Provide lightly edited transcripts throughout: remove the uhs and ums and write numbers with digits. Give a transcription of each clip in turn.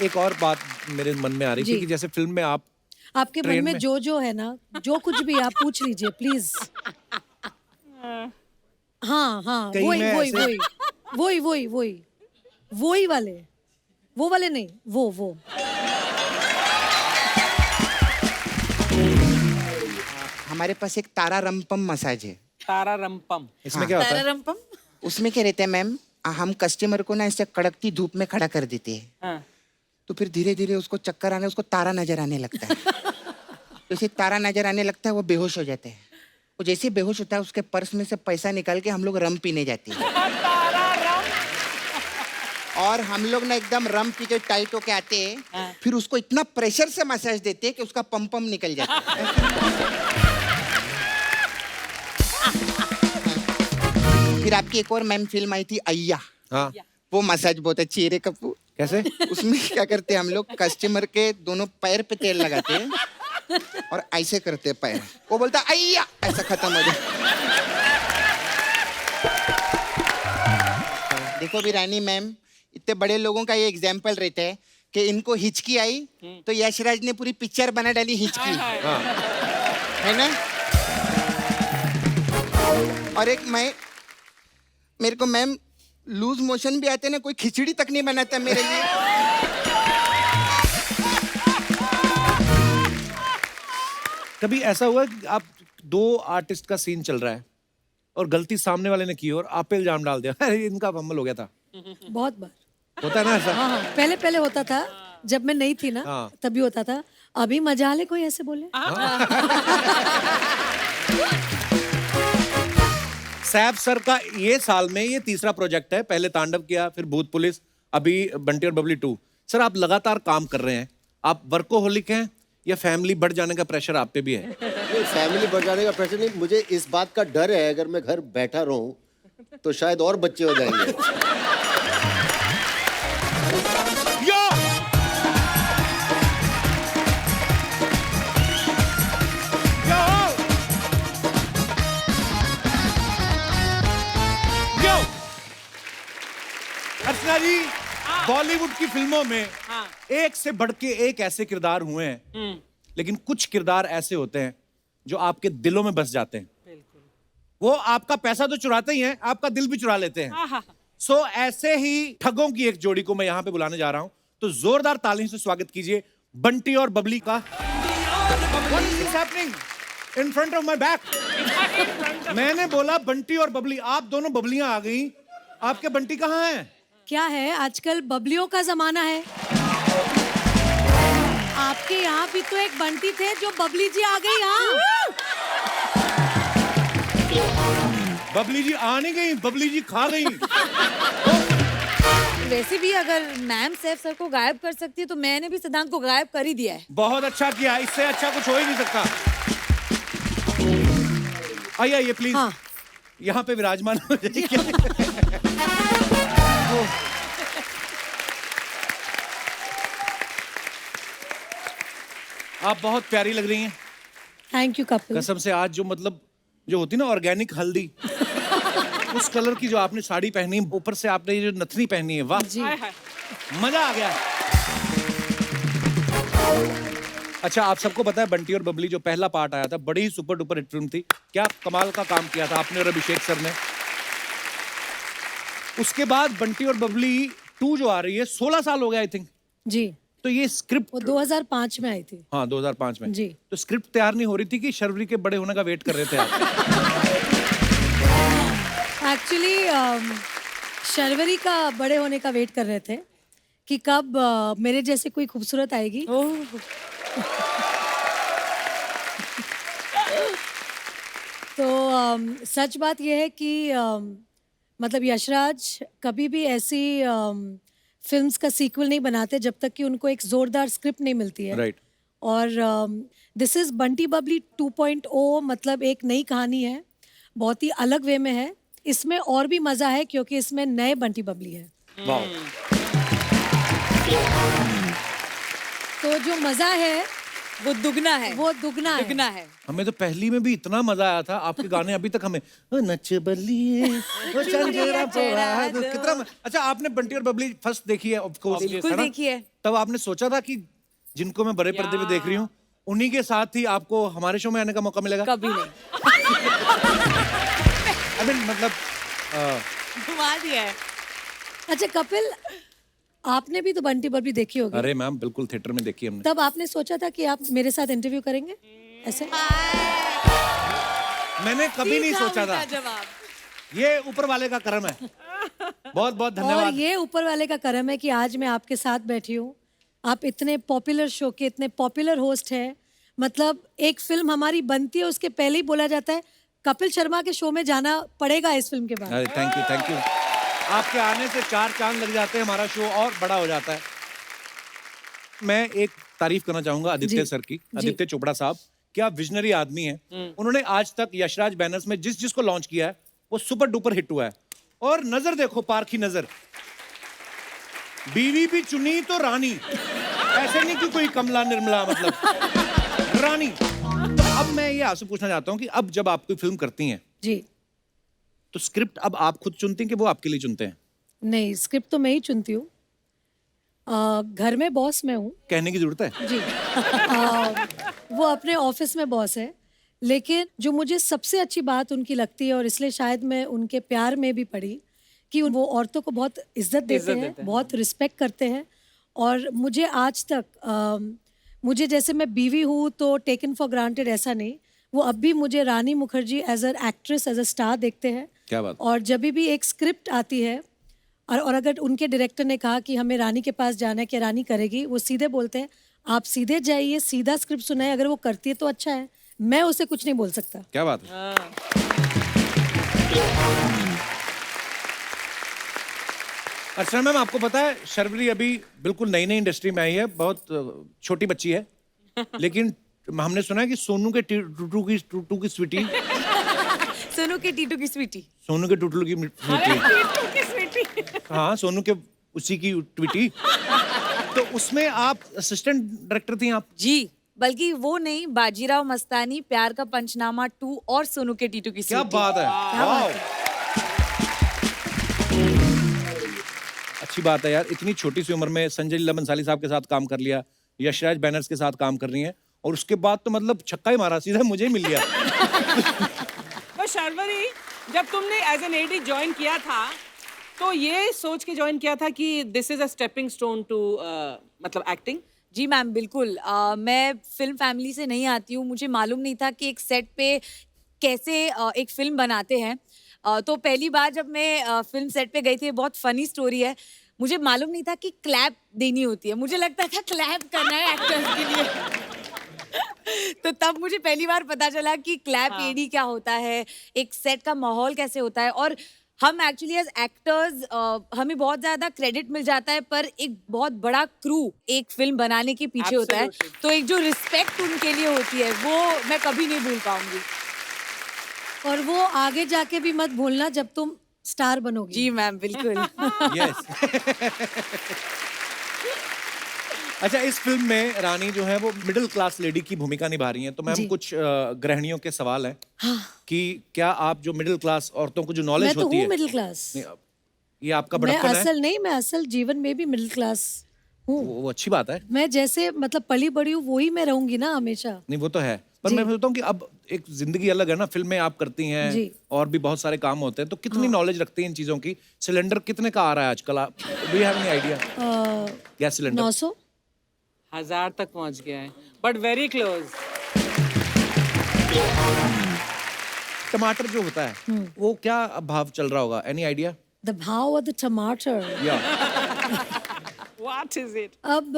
एक और बात मेरे मन में आ रही थी कि जैसे फिल्म में आपके मन में जो है ना, जो कुछ भी आप पूछ लीजिए प्लीज। हाँ हाँ, वही वाले, वो वाले नहीं, वो हमारे पास एक तारा रंपम मसाज है। तारा रंपम, इसमें क्या होता है? तारा रंपम उसमें क्या रहता है मैम, हम कस्टमर को ना ऐसे कड़कती धूप में खड़ा कर देते हैं। हाँ। तो फिर धीरे धीरे उसको चक्कर आने, उसको तारा नजर आने लगता है। जैसे तारा नजर आने लगता है वो बेहोश हो जाते हैं। वो जैसे बेहोश होता है उसके पर्स में से पैसा निकाल के हम लोग रम पीने जाते हैं। और हम लोग ना एकदम रम पी के टाइट होके आते हैं। फिर उसको इतना प्रेशर से मसाज देते हैं कि उसका पम निकल जाता है। फिर आपकी एक और मैम फिल्म आई थी अय्या। हाँ। वो मसाज बहुत अच्छी है रे कप्पू। कैसे? उसमें क्या करते हैं हम लोग, कस्टमर के दोनों पैर पे तेल लगाते हैं और ऐसे करते हैं पैर, वो बोलता है अय्या, ऐसा खत्म हो जाए। देखो भी रानी मैम, इतने बड़े लोगों का ये एग्जाम्पल रहता है कि इनको हिचकी आई तो यशराज ने पूरी पिक्चर बना डाली हिचकी, है ना। और एक मेरे को मैम लूज मोशन भी आते ना, कोई खिचड़ी तक नहीं बनाता मेरे लिए। कभी ऐसा हुआ कि आप दो आर्टिस्ट का सीन चल रहा है और गलती सामने वाले ने की और आप पे इल्जाम डाल दिया, अरे इनका फंबल हो गया था? बहुत बार होता है ना ऐसा? हाँ, पहले होता था, जब मैं नहीं थी ना तभी होता था। अभी मजा ले कोई ऐसे बोले। सैफ सर का ये साल में ये तीसरा प्रोजेक्ट है। पहले तांडव किया, फिर भूत पुलिस, अभी बंटी और बबली 2। सर आप लगातार काम कर रहे हैं, आप वर्कोहोलिक हैं या फैमिली बढ़ जाने का प्रेशर आप पे भी है? फैमिली बढ़ जाने का प्रेशर नहीं, मुझे इस बात का डर है अगर मैं घर बैठा रहूं तो शायद और बच्चे हो जाएंगे। अर्चना जी, बॉलीवुड की फिल्मों में एक से बढ़ के एक ऐसे किरदार हुए हैं, लेकिन कुछ किरदार ऐसे होते हैं जो आपके दिलों में बस जाते हैं। वो आपका पैसा तो चुराते ही हैं, आपका दिल भी चुरा लेते हैं। सो ऐसे ही ठगों की एक जोड़ी को मैं यहां पे बुलाने जा रहा हूं, तो जोरदार तालियों से स्वागत कीजिए बंटी और बबली का। What is happening in front of my back? मैंने बोला बंटी और बबली, आप दोनों बबलियां आ गई, आपके बंटी कहाँ हैं? क्या है, आजकल बबलियों का जमाना है। आपके यहाँ भी तो एक बंटी थे जो बबली जी आ गई यहाँ। बबली जी आ नहीं गई, बबली जी खा गई। वैसे भी अगर मैम सैफ सर को गायब कर सकती है तो मैंने भी सिद्धांत को गायब कर ही दिया है। बहुत अच्छा किया, इससे अच्छा कुछ हो ही नहीं सकता। आइए प्लीज। हाँ। यहाँ पे विराजमान हो जाइए। आप बहुत प्यारी लग रही हैं। Thank you Kapil. कसम से आज जो मतलब जो होती ना ऑर्गेनिक हल्दी, उस कलर की जो आपने साड़ी पहनी, ऊपर से आपने ये जो नथनी पहनी है, वाह जी। मजा आ गया। अच्छा, आप सबको पता है बंटी और बबली जो पहला पार्ट आया था, बड़ी ही सुपर डुपर हिट फिल्म थी। क्या कमाल का काम किया था आपने और अभिषेक सर ने। उसके बाद बंटी और बबली 2 जो आ रही है, 16 साल हो गए आई थिंक। जी। तो ये स्क्रिप्ट वो 2005 में आई थी। हाँ 2005 में जी। तो स्क्रिप्ट तैयार नहीं हो रही थी कि शर्वरी के बड़े होने का वेट कर रहे थे आप? एक्चुअली शर्वरी का बड़े होने का वेट कर रहे थे कि कब मेरे जैसे कोई खूबसूरत आएगी। तो सच बात यह है कि मतलब यशराज कभी भी ऐसी फिल्म्स का सीक्वल नहीं बनाते जब तक कि उनको एक जोरदार स्क्रिप्ट नहीं मिलती है। राइट। और दिस इज बंटी बबली 2.0, मतलब एक नई कहानी है, बहुत ही अलग वे में है। इसमें और भी मजा है क्योंकि इसमें नए बंटी बबली है। वाह। तो जो मजा है वो दुगना है, वो दुगना है। दुगना है। हमें तो पहली में भी इतना मजा आया था, आपके गाने अभी तक हमें ओ नच बलिए ओ चंदेरा पड़ा दो, अच्छा आपने बंटी और बबली फर्स्ट देखी है ऑफ कोर्स, बिल्कुल देखी है। तब आपने सोचा था कि जिनको मैं बड़े पर्दे पे देख रही हूँ उन्हीं के साथ ही आपको हमारे शो में आने का मौका मिलेगा? कभी नहीं। आई मीन मतलब घुमा दिया है। अच्छा कपिल, आपने भी तो बंटी बबली देखी होगी। अरे मैम बिल्कुल थिएटर में देखी हमने। तब आपने सोचा था कि आप मेरे साथ इंटरव्यू करेंगे ऐसे? मैंने कभी नहीं सीधा सोचा था। उल्टा जवाब। ये ऊपर वाले का करम है। बहुत बहुत और धन्यवाद। ये ऊपर वाले का करम है कि आज मैं आपके साथ बैठी हूँ। आप इतने पॉपुलर शो के इतने पॉपुलर होस्ट हैं। मतलब एक फिल्म हमारी बनती है उसके पहले ही बोला जाता है कपिल शर्मा के शो में जाना पड़ेगा इस फिल्म के बाद। अरे थैंक यू थैंक यू। आपके आने से 4 चांद लग जाते हैं, हमारा शो और बड़ा हो जाता है। मैं एक तारीफ करना चाहूंगा आदित्य जी, सर की, जी। आदित्य चोपड़ा साहब। क्या विजनरी आदमी है। उन्होंने आज तक यशराज बैनर्स में जिस जिसको लॉन्च किया है वो सुपर डुपर हिट हुआ है। और नजर देखो, पारखी नजर, बीवी भी चुनी तो रानी, ऐसे नहीं कि कोई कमला निर्मला, मतलब रानी। तो अब मैं ये आपसे पूछना चाहता हूँ कि अब जब आप कोई फिल्म करती हैं जी तो स्क्रिप्ट अब आप खुद चुनती हैं कि वो आपके लिए चुनते हैं? नहीं, स्क्रिप्ट तो मैं ही चुनती हूँ। घर में बॉस मैं हूँ कहने की जरूरत है? जी। वो अपने ऑफिस में बॉस है, लेकिन जो मुझे सबसे अच्छी बात उनकी लगती है और इसलिए शायद मैं उनके प्यार में भी पड़ी कि वो औरतों को बहुत इज्जत देते हैं, बहुत रिस्पेक्ट करते हैं। और मुझे आज तक मुझे जैसे मैं बीवी हूँ तो टेकन फॉर ग्रांटेड ऐसा नहीं, वो अब भी मुझे Rani Mukherji as a actress, as a star देखते हैं। क्या बात। और जब भी एक स्क्रिप्ट आती है और अगर उनके डायरेक्टर ने कहा कि हमें रानी के पास जाना है कि रानी करेगी, वो सीधे बोलते हैं आप सीधे जाइए, सीधा स्क्रिप्ट सुनाए, अगर वो करती है तो अच्छा है, मैं उसे कुछ नहीं बोल सकता। क्या बात है। अर्चना मैम, आपको पता है शर्वरी अभी बिल्कुल नई नई इंडस्ट्री में आई है, बहुत छोटी बच्ची है, लेकिन हमने सुना है कि सोनू के टूटू की स्वीटी, सोनू के टीटू की स्वीटी। सोनू के टूटू की स्वीटी, हाँ सोनू के उसी की ट्वीटी। तो उसमें आप असिस्टेंट डायरेक्टर थी आप? जी, बल्कि वो नहीं, बाजीराव मस्तानी, प्यार का पंचनामा 2 और सोनू के टीटू की क्या स्वीटी। बात है, वाओ। अच्छी बात है यार, इतनी छोटी सी उम्र में संजय लीला बंसाली साहब के साथ काम कर लिया, यशराज बैनर्स के साथ काम कर रही हैं, और उसके बाद तो मतलब छक्का ही मारा, सीधा मुझे ही मिल गया। पर शर्वरी, जब तुमने एज एन एडी ज्वाइन किया था तो ये सोच के ज्वाइन किया था कि this is a stepping stone to मतलब एक्टिंग? जी मैम, बिल्कुल। मैं फिल्म फैमिली से नहीं आती हूँ, मुझे मालूम नहीं था कि एक सेट पे कैसे एक फिल्म बनाते हैं। तो पहली बार जब मैं फिल्म सेट पे गई थी, बहुत फनी स्टोरी है, मुझे मालूम नहीं था कि क्लैप देनी होती है, मुझे लगता था क्लैप करना है एक्टर्स के लिए। तो तब मुझे पहली बार पता चला कि क्लैप एडी क्या होता है, एक सेट का माहौल कैसे होता है। और हम एक्चुअली एज एक्टर्स हमें बहुत ज्यादा क्रेडिट मिल जाता है, पर एक बहुत बड़ा क्रू एक फिल्म बनाने के पीछे होता है, तो एक जो रिस्पेक्ट उनके लिए होती है वो मैं कभी नहीं भूल पाऊंगी। और वो आगे जाके भी मत भूलना जब तुम स्टार बनोगी। जी मैम, बिल्कुल। यस। अच्छा, इस फिल्म में रानी जो है वो मिडिल क्लास लेडी की भूमिका निभा रही हैं, तो मैम जी। कुछ गृहिणियों के सवाल हैं हाँ। कि क्या आप जो मिडिल क्लास औरतों को जो मैं नॉलेज तो होती हूँ है, मिडिल क्लास। नहीं, ये आपका मैं बड़प्पन है, असल नहीं, मैं असल जीवन में भी मिडिल क्लास हूँ। वो अच्छी बात है। मैं जैसे मतलब पली बड़ी हूँ वही मैं रहूंगी ना हमेशा। नहीं वो तो है, पर जी। मैं सोचता हूँ कि अब एक जिंदगी अलग है ना, फिल्में आप करती हैं जी। और भी बहुत सारे काम होते हैं, तो कितनी नॉलेज रखती हैं इन चीजों की? सिलेंडर कितने का आ रहा है आजकल, आप do you have any idea? Gas cylinder 900। 1000 तक पहुंच गया है, बट वेरी क्लोज। टमाटर जो होता है वो क्या भाव चल रहा होगा, एनी आइडिया? द भाव ऑफ द टमाटर। या व्हाट इज इट? अब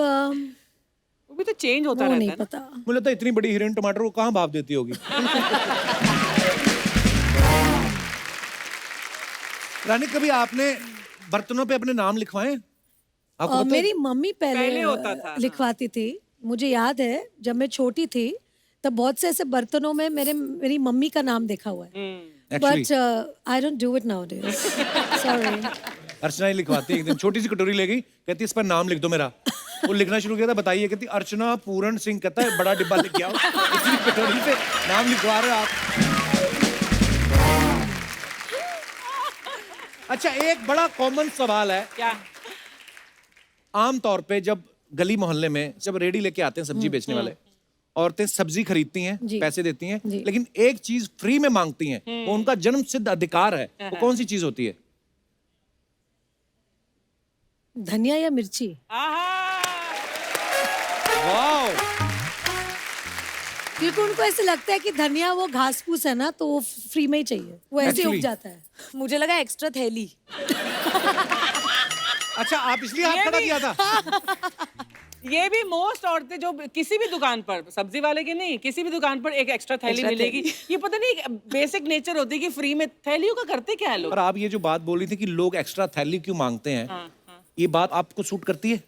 वो भी तो चेंज होता वो रहता नहीं है ना। पता। मुझे लगता है इतनी बड़ी हीरोइन टमाटर को कहाँ भाव देती होगी। रानी, कभी आपने बर्तनों पे अपने नाम लिखवाए? आपको पता है? मेरी मम्मी पहले पहले होता था, हाँ। लिखवाती थी। मुझे याद है जब मैं छोटी थी तब बहुत से ऐसे बर्तनों में मेरी मम्मी का नाम देखा हुआ है, Actually, but I don't do it nowadays. Sorry. Archana ही लिखवाती है। एक दिन छोटी सी कटोरी ले गई, कहती इस पर नाम लिख दो मेरा। वो लिखना शुरू किया था, बताइए, कहती अर्चना पूरण सिंह, कहता है बड़ा डिब्बा लेके आओ। इतनी कटोरी से नाम लिखवा रहे हो आप। अच्छा, एक बड़ा कॉमन सवाल है, क्या? आम तौर पे जब गली मोहल्ले में जब रेडी लेके आते हैं सब्जी बेचने वाले, औरतें सब्जी खरीदती हैं, जी। पैसे देती हैं, जी। लेकिन एक चीज फ्री में मांगती हैं, वो उनका जन्म सिद्ध अधिकार है। वो कौन सी चीज होती है? धनिया या मिर्ची? वाह, क्योंकि उनको ऐसे लगता है कि धनिया वो घास फूस है ना, तो वो फ्री में ही चाहिए, वो ऐसे ही उग Actually- जाता है। मुझे लगा एक्स्ट्रा थैली। अच्छा, आप इसलिए हाथ खड़ा किया था? ये भी मोस्ट औरतें जो किसी भी दुकान पर, सब्जी वाले की नहीं, किसी भी दुकान पर एक एक्स्ट्रा थैली Extra मिलेगी। ये पता नहीं बेसिक नेचर होती है कि फ्री में थैलियों का करते क्या है लोग। और आप ये जो बात बोल रही थी कि लोग एक्स्ट्रा थैली क्यों मांगते हैं, हाँ। ये बात आपको सूट करती है?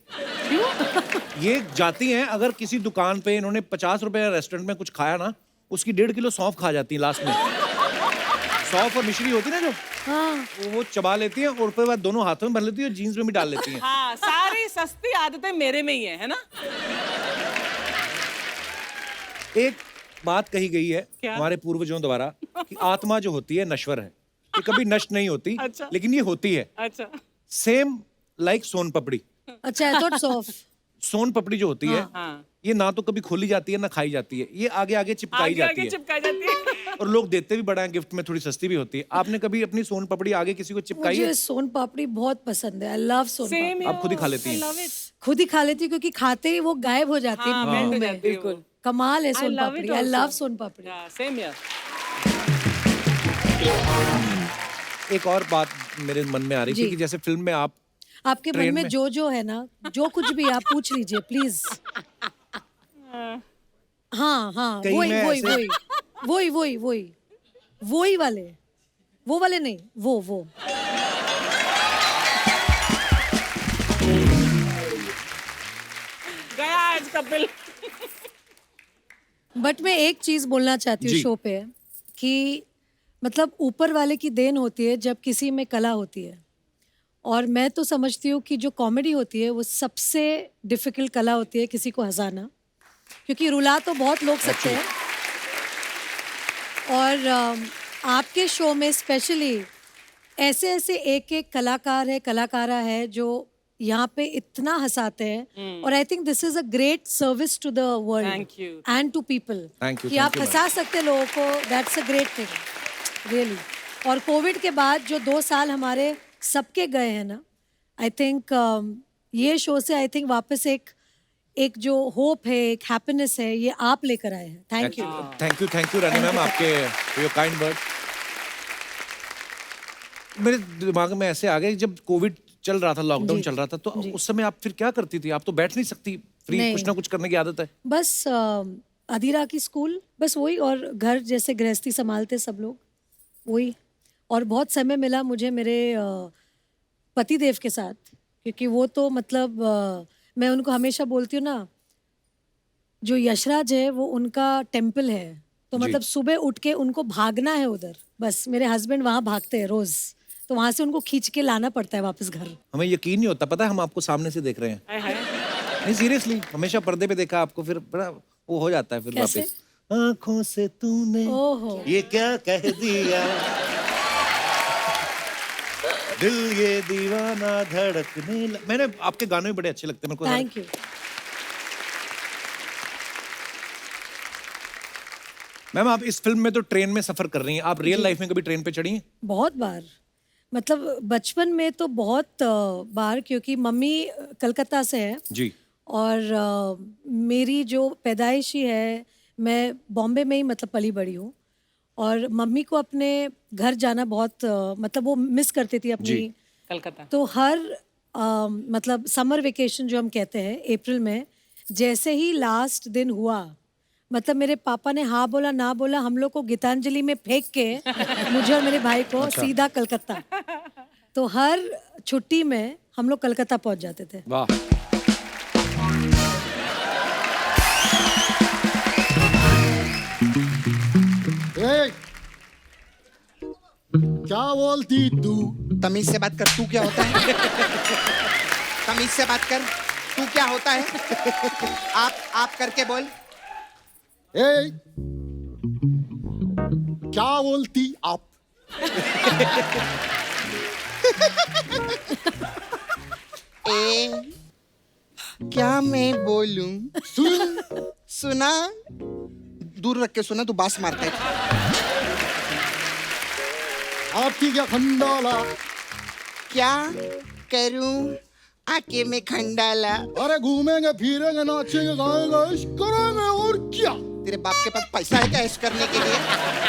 ये जाती हैं, अगर किसी दुकान पे इन्होंने 50 रुपए रेस्टोरेंट में कुछ खाया ना, उसकी 1.5 किलो सौंफ खा जाती है लास्ट में। सौंफ और मिश्री होती है ना जो, हाँ, वो चबा लेती हैं और उसके बाद दोनों हाथों में भर लेती है और जीन्स में भी डाल लेती हैं। हाँ, सारी सस्ती आदतें मेरे में ही है ना? एक बात कही गई है क्या? हमारे पूर्वजों द्वारा कि आत्मा जो होती है नश्वर है, ये कभी नष्ट नहीं होती। अच्छा। लेकिन ये होती है। अच्छा। सेम लाइक सोन पपड़ी। अच्छा, आई थॉट सॉफ्ट। सोन पपड़ी जो होती है, हाँ। ये ना तो कभी खोली जाती है ना खाई जाती है, ये आगे आगे चिपकाई आगे जाती आगे है चिपकाई जाती है। और लोग देते भी बड़ा है गिफ्ट में, थोड़ी सस्ती भी होती है। आपने कभी अपनी सोन पपड़ी आगे किसी को चिपकाई है? मुझे सोन पापड़ी बहुत पसंद है, आई लव सोन Same पापड़ी। आप खुद ही खा लेती हैं? खुद ही खा लेती हूँ क्योंकि खाते ही वो गायब हो जाती है हाँ, मुंह मेल्ट हो में। जाती है वो। बिल्कुल कमाल है soan love it papdi, I also. Love soan papdi. Same here. एक और बात मेरे मन में आ रही थी जी। कि जैसे फिल्म में आप आपके मन ट्रेन में में- जो है ना, जो कुछ भी आप पूछ लीजिए प्लीज। हाँ हाँ, कहीं वही मैं वही ऐसे- वही वही वही वही वही वाले, वो वाले नहीं, वो गया आज कपिल। बट मैं एक चीज बोलना चाहती हूँ जी। शो पे कि मतलब ऊपर वाले की देन होती है जब किसी में कला होती है। और मैं तो समझती हूँ कि जो कॉमेडी होती है वो सबसे डिफिकल्ट कला होती है किसी को हंसाना, क्योंकि रुला तो बहुत लोग सकते हैं। और आपके शो में स्पेशली ऐसे ऐसे एक एक कलाकार है, कलाकारा है जो यहाँ पे इतना हंसाते हैं। और I think this is a great service to the world Thank you. And to people Thank you, कि thank आप you, हंसा सकते हैं लोगों को। That's a great thing really. और कोविड के बाद जो 2 साल हमारे सबके गए हैं ना, आई थिंक ये शो से आई थिंक वापस एक जो होप है, एक हैप्पीनेस है, ये आप लेकर आए हैं। Thank you. Thank you Rani ma'am, आपके योर काइंड वर्ड। मेरे दिमाग में ऐसे आ गए, जब कोविड चल रहा था, लॉकडाउन जी। चल रहा था, तो उस समय आप फिर क्या करती थी? आप तो बैठ नहीं सकती, फ्री नहीं। कुछ ना कुछ करने की आदत है। बस अधीरा की स्कूल, बस वही, और घर जैसे गृहस्थी संभालते सब लोग, वही। और बहुत समय मिला मुझे मेरे पति देव के साथ, क्योंकि वो तो मतलब मैं उनको हमेशा बोलती हूँ ना, जो यशराज है वो उनका टेम्पल है। तो जी। मतलब सुबह उठ के उनको भागना है उधर, बस मेरे हस्बैंड वहाँ भागते हैं रोज, तो वहाँ से उनको खींच के लाना पड़ता है वापस घर। हमें यकीन नहीं होता, पता है हम आपको सामने से देख रहे हैं। हाय हाय। नहीं सीरियसली, हमेशा पर्दे पे देखा आपको, फिर बड़ा वो हो जाता है फिर कैसे? वापस। आंखों से तूने ओहो। ये क्या कह दिया, दिल ये दीवाना धड़कने मैंने आपके गाने भी बड़े अच्छे लगते हैं मेरे को। Thank you. मैम, आप इस फिल्म में तो ट्रेन में सफर कर रही हैं, आप रियल लाइफ में कभी ट्रेन पे चढ़ी हैं? बहुत बार, मतलब बचपन में तो बहुत बार, क्योंकि मम्मी कलकत्ता से है जी। और मेरी जो पैदाइशी है, मैं बॉम्बे में ही मतलब पली बड़ी हूँ। और मम्मी को अपने घर जाना बहुत मतलब वो मिस करती थी अपनी। जी। कलकत्ता। तो हर मतलब समर वेकेशन जो हम कहते हैं अप्रैल में, जैसे ही लास्ट दिन हुआ, मतलब मेरे पापा ने हाँ बोला ना बोला, हम लोग को गीतांजलि में फेंक के मुझे और मेरे भाई को सीधा कलकत्ता। तो हर छुट्टी में हम लोग कलकत्ता पहुंच जाते थे। वाह। ए, क्या बोलती तू? तमीज से बात कर, तू क्या होता है? तमीज से बात कर। तू क्या होता है? आप करके बोल। ए, क्या बोलती आप? ए, क्या मैं बोलूं? सुना? दूर रख के सुना, तू बास मारता है। आपकी क्या खंडाला? क्या करूं आके में खंडाला? अरे घूमेंगे फिरेंगे नाचेंगे गाएंगे इश्क करेंगे और क्या? तेरे बाप के पास पैसा है क्या ऐश करने के लिए?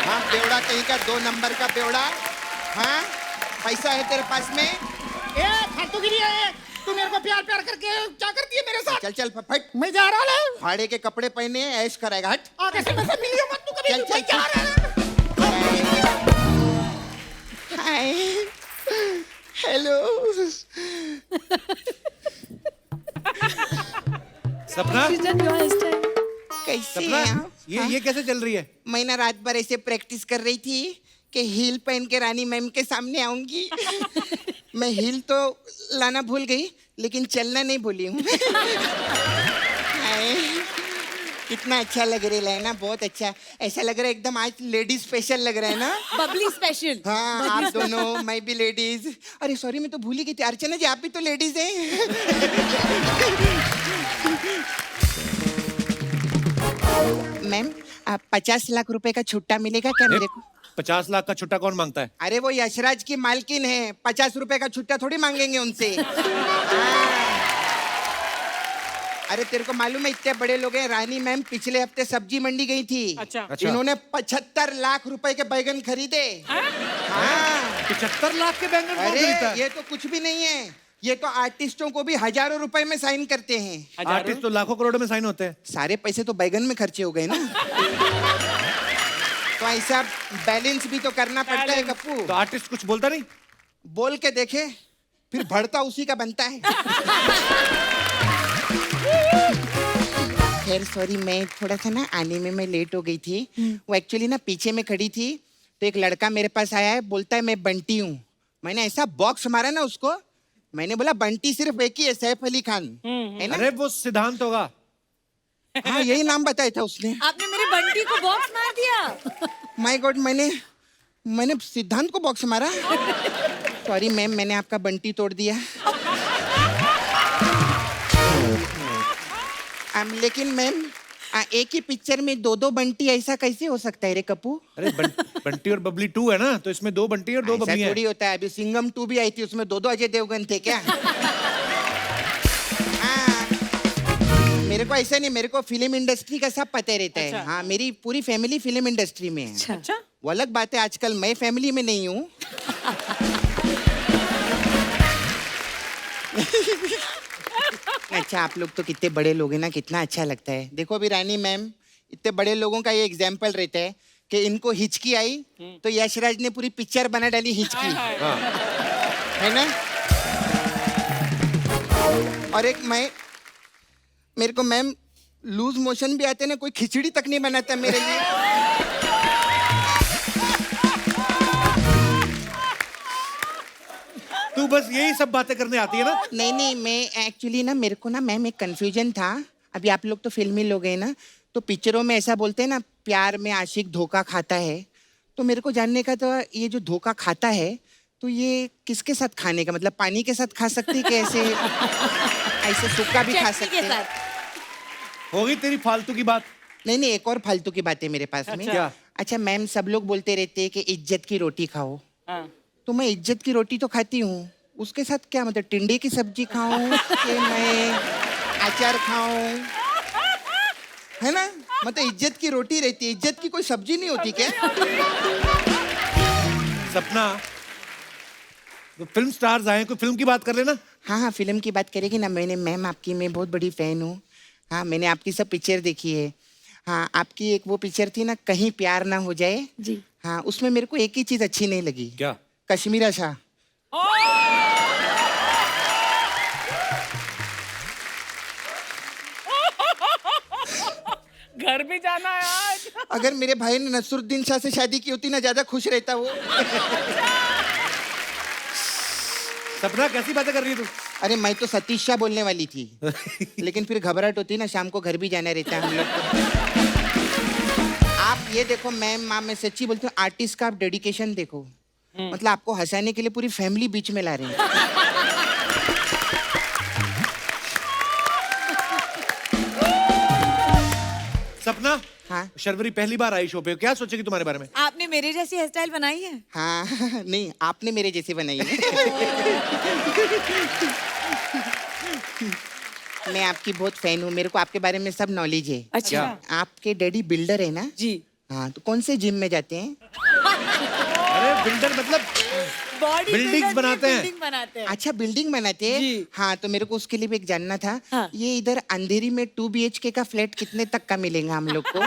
हाँ, बेवड़ा कहीं का, 2 नंबर का बेवड़ा। हाँ, पैसा है तेरे पास में? फालतूगिरी है। तू मेरे को प्यार प्यार करके क्या करती है मेरे साथ? चल चल फट। मैं जा रहा हूँ। फाड़े के कपड़े पहने ऐश कराएगा, हट। आगे से मुझसे मिलियो मत तू कभी। चल चल मैं जा रहा हूँ। हाय, हेलो। सपना, सृजन your hairstyle. कैसे सपना, हैं आप? ये कैसे चल रही है? मैं ना रात भर ऐसे प्रैक्टिस कर रही थी कि हील पहन के रानी मैम के सामने आऊंगी। मैं हील तो लाना भूल गई, लेकिन चलना नहीं भूली हूँ। हाय, कितना अच्छा लग रहा है ना, बहुत अच्छा। ऐसा लग रहा है एकदम आज लेडीज स्पेशल लग रहा है ना। बबली स्पेशल। हाँ, आप दोनों, मैं भी लेडीज। अरे सॉरी, मैं तो भूल ही गई थी। अर्चना जी, आप भी तो लेडीज हैं। मैम, 50 लाख रुपए का छुट्टा मिलेगा क्या मेरे को? 50 लाख का छुट्टा कौन मांगता है? अरे वो यशराज की मालकिन है, 50 रुपए का छुट्टा थोड़ी मांगेंगे उनसे। हाँ। अरे तेरे को मालूम है इतने बड़े लोग हैं, रानी मैम पिछले हफ्ते सब्जी मंडी गई थी। अच्छा। इन्होंने 75 लाख रुपए के बैगन खरीदे। हाँ। 75 लाख के बैंगन कौन अरे खरीदता है? ये तो कुछ भी नहीं है, ये तो आर्टिस्टों को भी हजारों रुपए में साइन करते हैं। आर्टिस्ट तो लाखों करोड़ों में साइन होते हैं। सारे पैसे तो बैगन में खर्चे हो गए ना। तो ऐसा बैलेंस भी तो करना पड़ता है कप्पू। तो आर्टिस्ट कुछ बोलता नहीं? बोल के देखे, फिर भरता उसी का बनता है। खैर सॉरी, मैं थोड़ा सा ना आने में मैं लेट हो गई थी। वो एक्चुअली ना पीछे में खड़ी थी, तो एक लड़का मेरे पास आया है, बोलता है मैं बंटी हूँ। मैंने ऐसा बॉक्स मारा ना उसको, मैंने बोला बंटी सिर्फ एक ही है, सैफ अली खान है ना। अरे वो सिद्धांत होगा। हाँ, यही नाम बताया था उसने। आपने मेरे बंटी को बॉक्स मार दिया। माय गॉड, मैंने सिद्धांत को बॉक्स मारा। सॉरी मैम, मैंने आपका बंटी तोड़ दिया। लेकिन मैम, एक ही पिक्चर में 2 बंटी, ऐसा कैसे हो सकता है रे कप्पू? अरे बंटी और बबली 2 है ना, तो इसमें 2 बंटी और 2 ऐसा बबली थोड़ी हैं। होता है। अभी सिंघम 2 भी आई थी, उसमें 2 अजय देवगन थे क्या? हाँ, मेरे को ऐसा नहीं, मेरे को फिल्म इंडस्ट्री का सब पता रहता है। हाँ, मेरी पूरी फैमिली फिल्म इंडस्ट्री में है। अच्छा। वो अलग बात है, आजकल मैं फैमिली में नहीं हूँ। अच्छा, आप लोग तो कितने बड़े लोग हैं ना, कितना अच्छा लगता है। देखो अभी रानी मैम, इतने बड़े लोगों का ये एग्जाम्पल रहता है कि इनको हिचकी आई तो यशराज ने पूरी पिक्चर बना डाली हिचकी, है ना। और एक मेरे को मैम लूज मोशन भी आते ना, कोई खिचड़ी तक नहीं बनाता मेरे लिए। तू बस यही सब बातें करने आती है ना? नहीं, मैं एक्चुअली ना, मेरे को ना मैम एक कंफ्यूजन था। अभी आप लोग तो फिल्मी लोग हैं ना, तो पिक्चरों में ऐसा बोलते हैं ना, प्यार में आशिक धोखा खाता है। तो मेरे को जानने का था, ये जो धोखा खाता है तो ये किसके साथ खाने का, मतलब पानी के साथ खा सकते हैं कि ऐसे सूखा भी खा चटनी सकते के हैं? साथ। होगी तेरी फालतू की बात। नहीं, एक और फालतू की बात है मेरे पास में। क्या? अच्छा मैम, सब लोग बोलते रहते हैं कि इज्जत की रोटी खाओ। तो मैं इज्जत की रोटी तो खाती हूँ, उसके साथ क्या मतलब टिंडे की सब्जी खाऊं कि मैं अचार खाऊं, है ना। मतलब इज्जत की रोटी रहती है, इज्जत की कोई सब्जी नहीं होती क्या? सपना, तो फिल्म स्टार्स आए, कोई फिल्म की बात कर लेना। हाँ, फिल्म की बात करेगी ना। मैम आपकी मैं बहुत बड़ी फैन हूँ। हाँ, मैंने आपकी सब पिक्चर देखी है। हाँ, आपकी एक वो पिक्चर थी ना, कहीं प्यार ना हो जाए जी। हाँ, उसमें मेरे को एक ही चीज अच्छी नहीं लगी। क्या? कश्मीरा शाह। घर भी जाना है आज। अगर मेरे भाई ने नसरुद्दीन शाह से शादी की होती ना, ज्यादा खुश रहता वो। सपना, कैसी बातें कर रही है तू? अरे मैं तो सतीश शाह बोलने वाली थी लेकिन फिर घबराहट होती है ना, शाम को घर भी जाना रहता है हम लोग को। आप ये देखो मैम, माँ मैं सच्ची बोलती हूँ, आर्टिस्ट का आप डेडिकेशन देखो। मतलब आपको हंसाने के लिए पूरी फैमिली बीच में ला रहे हैं। सपना, हाँ शर्वरी पहली बार आई शो पे, क्या सोचेगी तुम्हारे बारे में? आपने मेरे जैसी हेयर स्टाइल बनाई है? हाँ नहीं, आपने मेरे जैसी बनाई है। मैं आपकी बहुत फैन हूँ, मेरे को आपके बारे में सब नॉलेज है। अच्छा। आपके डैडी बिल्डर है ना? जी। हाँ, तो कौन से जिम में जाते हैं? अरे बिल्डर मतलब बॉडी बिल्डिंग्स बनाते हैं। बिल्डिंग बनाते हैं। अच्छा, बिल्डिंग बनाते हैं। जी। हाँ, तो मेरे को उसके लिए भी एक जानना था। हाँ। ये इधर अंधेरी में 2 BHK का फ्लैट कितने तक का मिलेगा हम लोग को?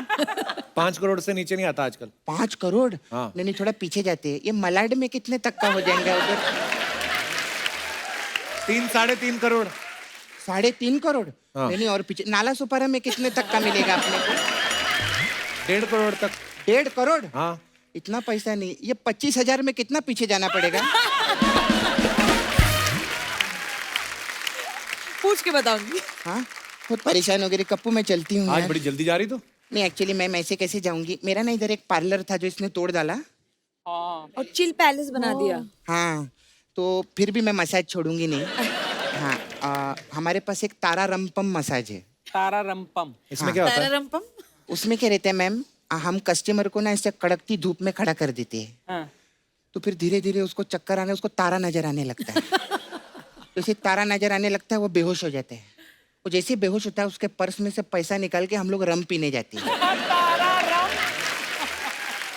5 करोड़ से नीचे नहीं आता आजकल। 5 करोड़? हाँ। नहीं, थोड़ा पीछे जाते हैं। ये मलाड में कितने तक का हो जाएगा उधर? 3-3.5 करोड़। 3.5 करोड़? हाँ। नहीं, और पीछे नाला सुपारा में कितने तक का मिलेगा अपने को? 1.5 करोड़ तक। 1.5 करोड़? हाँ। इतना पैसा नहीं। ये 25,000 में कितना पीछे जाना पड़ेगा? पूछ के बताऊंगी। हाँ, बहुत परेशान हो गई कप्पू, मैं चलती हूँ आज यार। बड़ी जल्दी जा रही तो। नहीं, एक्चुअली मैम ऐसे कैसे जाऊंगी? मेरा ना इधर एक पार्लर था जो इसने तोड़ डाला। और चिल पैलेस बना दिया। हाँ, तो फिर भी मैं मसाज छोड़ूंगी नहीं। हाँ, हमारे पास एक तारा रंपम मसाज है। तारा रंपम इसमें क्या होता है? तारारंपम? उसमें क्या रहता है मैम, हम कस्टमर को ना ऐसे कड़कती धूप में खड़ा कर देते हैं। हाँ। तो फिर धीरे धीरे उसको चक्कर आने, उसको तारा नजर आने लगता है। तो जैसे तारा नजर आने लगता है वो बेहोश हो जाता है। वो जैसे बेहोश होता है उसके पर्स में से पैसा निकाल के हम लोग रम पीने जाते हैं।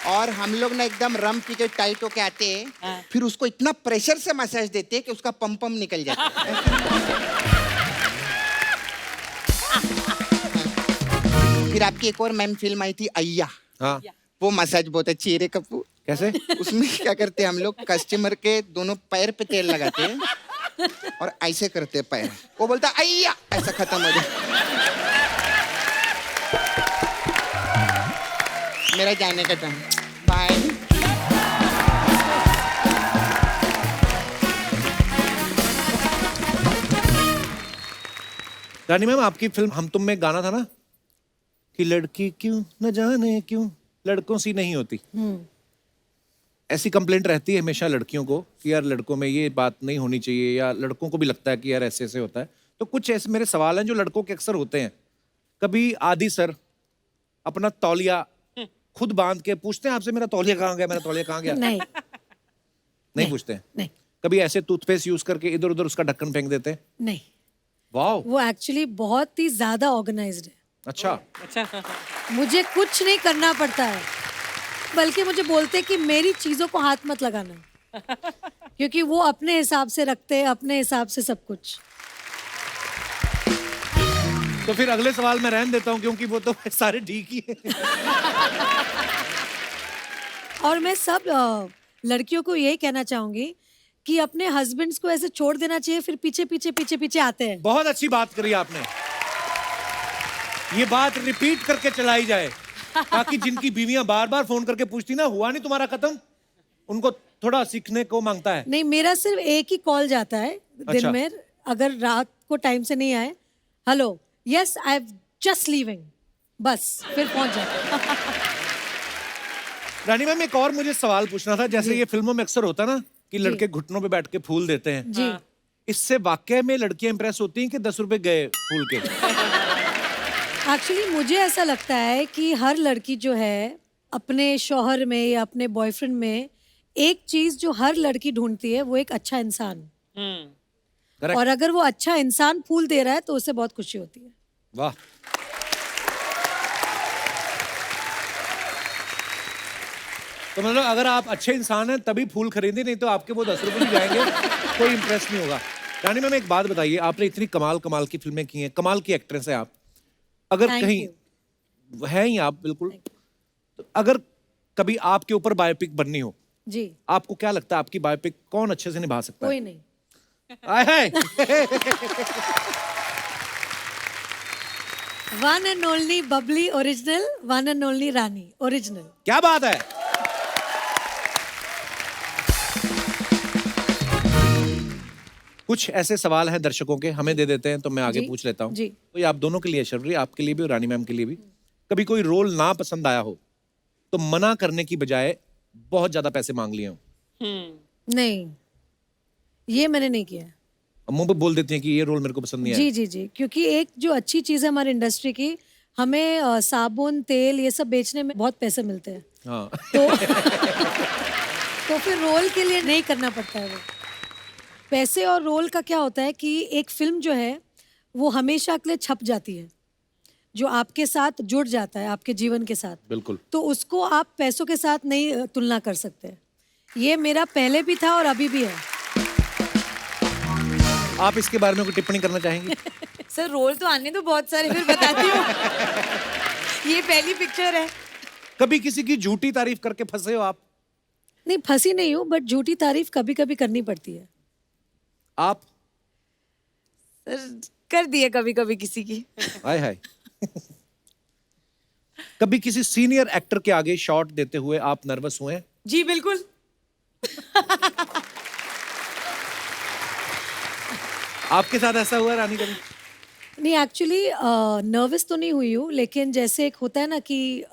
और हम लोग ना एकदम रम पी के टाइट होके आते हैं। फिर उसको इतना प्रेशर से मसाज देते हैं कि उसका पम निकल जाता है। फिर आपकी एक और मैम फिल्म आई थी अय्या। हाँ। वो मसाज बहुत अच्छी है रे कप्पू। कैसे? उसमें क्या करते हैं हम लोग, कस्टमर के दोनों पैर पे तेल लगाते हैं और ऐसे करते हैं पैर, वो बोलता अय्या, ऐसा खत्म हो जाए। मेरा जाने का टाइम, बाय। रानी मैम, आपकी फिल्म हम तुम में गाना था ना कि लड़की क्यों न जाने क्यों लड़कों सी नहीं होती। ऐसी कंप्लेंट रहती है हमेशा लड़कियों को कि यार लड़कों में ये बात नहीं होनी चाहिए, या लड़कों को भी लगता है कि यार ऐसे ऐसे होता है। तो कुछ ऐसे मेरे सवाल हैं जो लड़कों के अक्सर होते हैं। कभी आदि सर अपना तौलिया खुद बांध के पूछते हैं आपसे, मेरा तौलिया कहाँ गया, मेरा तौलिया कहाँ गया? नहीं नहीं पूछते हैं? नहीं कभी ऐसे टूथपेस्ट यूज करके इधर उधर उसका ढक्कन फेंक देते हैं? नहीं, वाह, वो एक्चुअली बहुत ही ज्यादा ऑर्गेनाइज्ड है। अच्छा। अच्छा। मुझे कुछ नहीं करना पड़ता है, बल्कि मुझे बोलते हैं कि मेरी चीजों को हाथ मत लगाना, क्योंकि वो अपने हिसाब से रखते हैं, अपने हिसाब से सब कुछ। तो फिर अगले सवाल मैं रहने देता हूँ क्योंकि वो तो सारे ठीक ही है। और मैं सब लड़कियों को यही कहना चाहूंगी कि अपने हस्बैंड्स को ऐसे छोड़ देना चाहिए, फिर पीछे पीछे पीछे पीछे आते हैं। बहुत अच्छी बात करी आपने, ये बात रिपीट करके चलाई जाए ताकि जिनकी बीवियां बार बार फोन करके पूछती ना हुआ नहीं तुम्हारा खत्म, उनको थोड़ा सीखने को मांगता है। नहीं, मेरा सिर्फ एक ही कॉल जाता है दिन अच्छा। में, अगर रात को टाइम से नहीं आए, hello yes I am just leaving, बस फिर पहुंच जाते। रानी मैम, एक और मुझे सवाल पूछना था। जैसे ये फिल्मों में अक्सर होता ना कि लड़के घुटनों पे बैठ के फूल देते हैं, जी। इससे वाकई में लड़कियां इंप्रेस होती हैं कि 10 रुपए गए फूल के? एक्चुअली मुझे ऐसा लगता है कि हर लड़की जो है अपने शौहर में या अपने बॉयफ्रेंड में एक चीज जो हर लड़की ढूंढती है, वो एक अच्छा इंसान। Correct. और अगर वो अच्छा इंसान फूल दे रहा है तो उससे बहुत खुशी होती है। वाह। तो मतलब अगर आप अच्छे इंसान हैं तभी फूल खरीदे, नहीं तो आपके वो 10 रुपए भी जाएंगे, कोई इंप्रेस नहीं होगा। रानी मैम, एक बात बताइए, आपने इतनी कमाल कमाल की फिल्में की हैं, कमाल की एक्ट्रेस हैं आप, अगर Thank कहीं you. हैं ही आप बिल्कुल, तो अगर कभी आपके ऊपर बायोपिक बननी हो, जी, आपको क्या लगता है आपकी बायोपिक कौन अच्छे से निभा सकता है? कोई नहीं। आए हाय। One and only Babli original, one and only Rani original. क्या बात है। कुछ ऐसे सवाल हैं दर्शकों के, हमें दे देते हैं तो मैं आगे जी, पूछ लेता हूँ। जी। तो ये आप दोनों के लिए है, शर्वरी, आपके लिए भी और रानी मैम के लिए भी। कभी कोई रोल ना पसंद आया हो तो मना करने की बजाय बहुत ज्यादा पैसे मांग लिए हो? नहीं, ये मैंने नहीं किया। अब मुंह पे बोल देती हैं कि ये रोल मेरे को पसंद नहीं आया। जी जी जी, क्योंकि एक जो अच्छी चीज़ है हमारी इंडस्ट्री की, हमें साबुन तेल ये सब बेचने में बहुत पैसे मिलते हैं, हाँ। तो फिर रोल के लिए नहीं करना पड़ता है वो। पैसे और रोल का क्या होता है कि एक फिल्म जो है वो हमेशा के लिए छप जाती है, जो आपके साथ जुड़ जाता है आपके जीवन के साथ, बिल्कुल। तो उसको आप पैसों के साथ नहीं तुलना कर सकते। ये मेरा पहले भी था और अभी भी है। आप इसके बारे में कोई टिप्पणी करना चाहेंगी? सर रोल तो आने दो बहुत सारे, फिर बताती हूँ। ये पहली पिक्चर है। कभी किसी की झूठी तारीफ करके फंसे हो आप? नहीं, फंसी नहीं हूँ, बट झूठी तारीफ कभी कभी करनी पड़ती है। आप? सर कर दिए कभी कभी किसी की। हाय हाय। कभी किसी सीनियर एक्टर के आगे शॉट देते हुए आप नर्वस हुए हैं? जी बिल्कुल। आपके साथ ऐसा हुआ है रानी कभी? नहीं, एक्चुअली नर्वस तो नहीं हुई हूँ, लेकिन जैसे एक होता है ना कि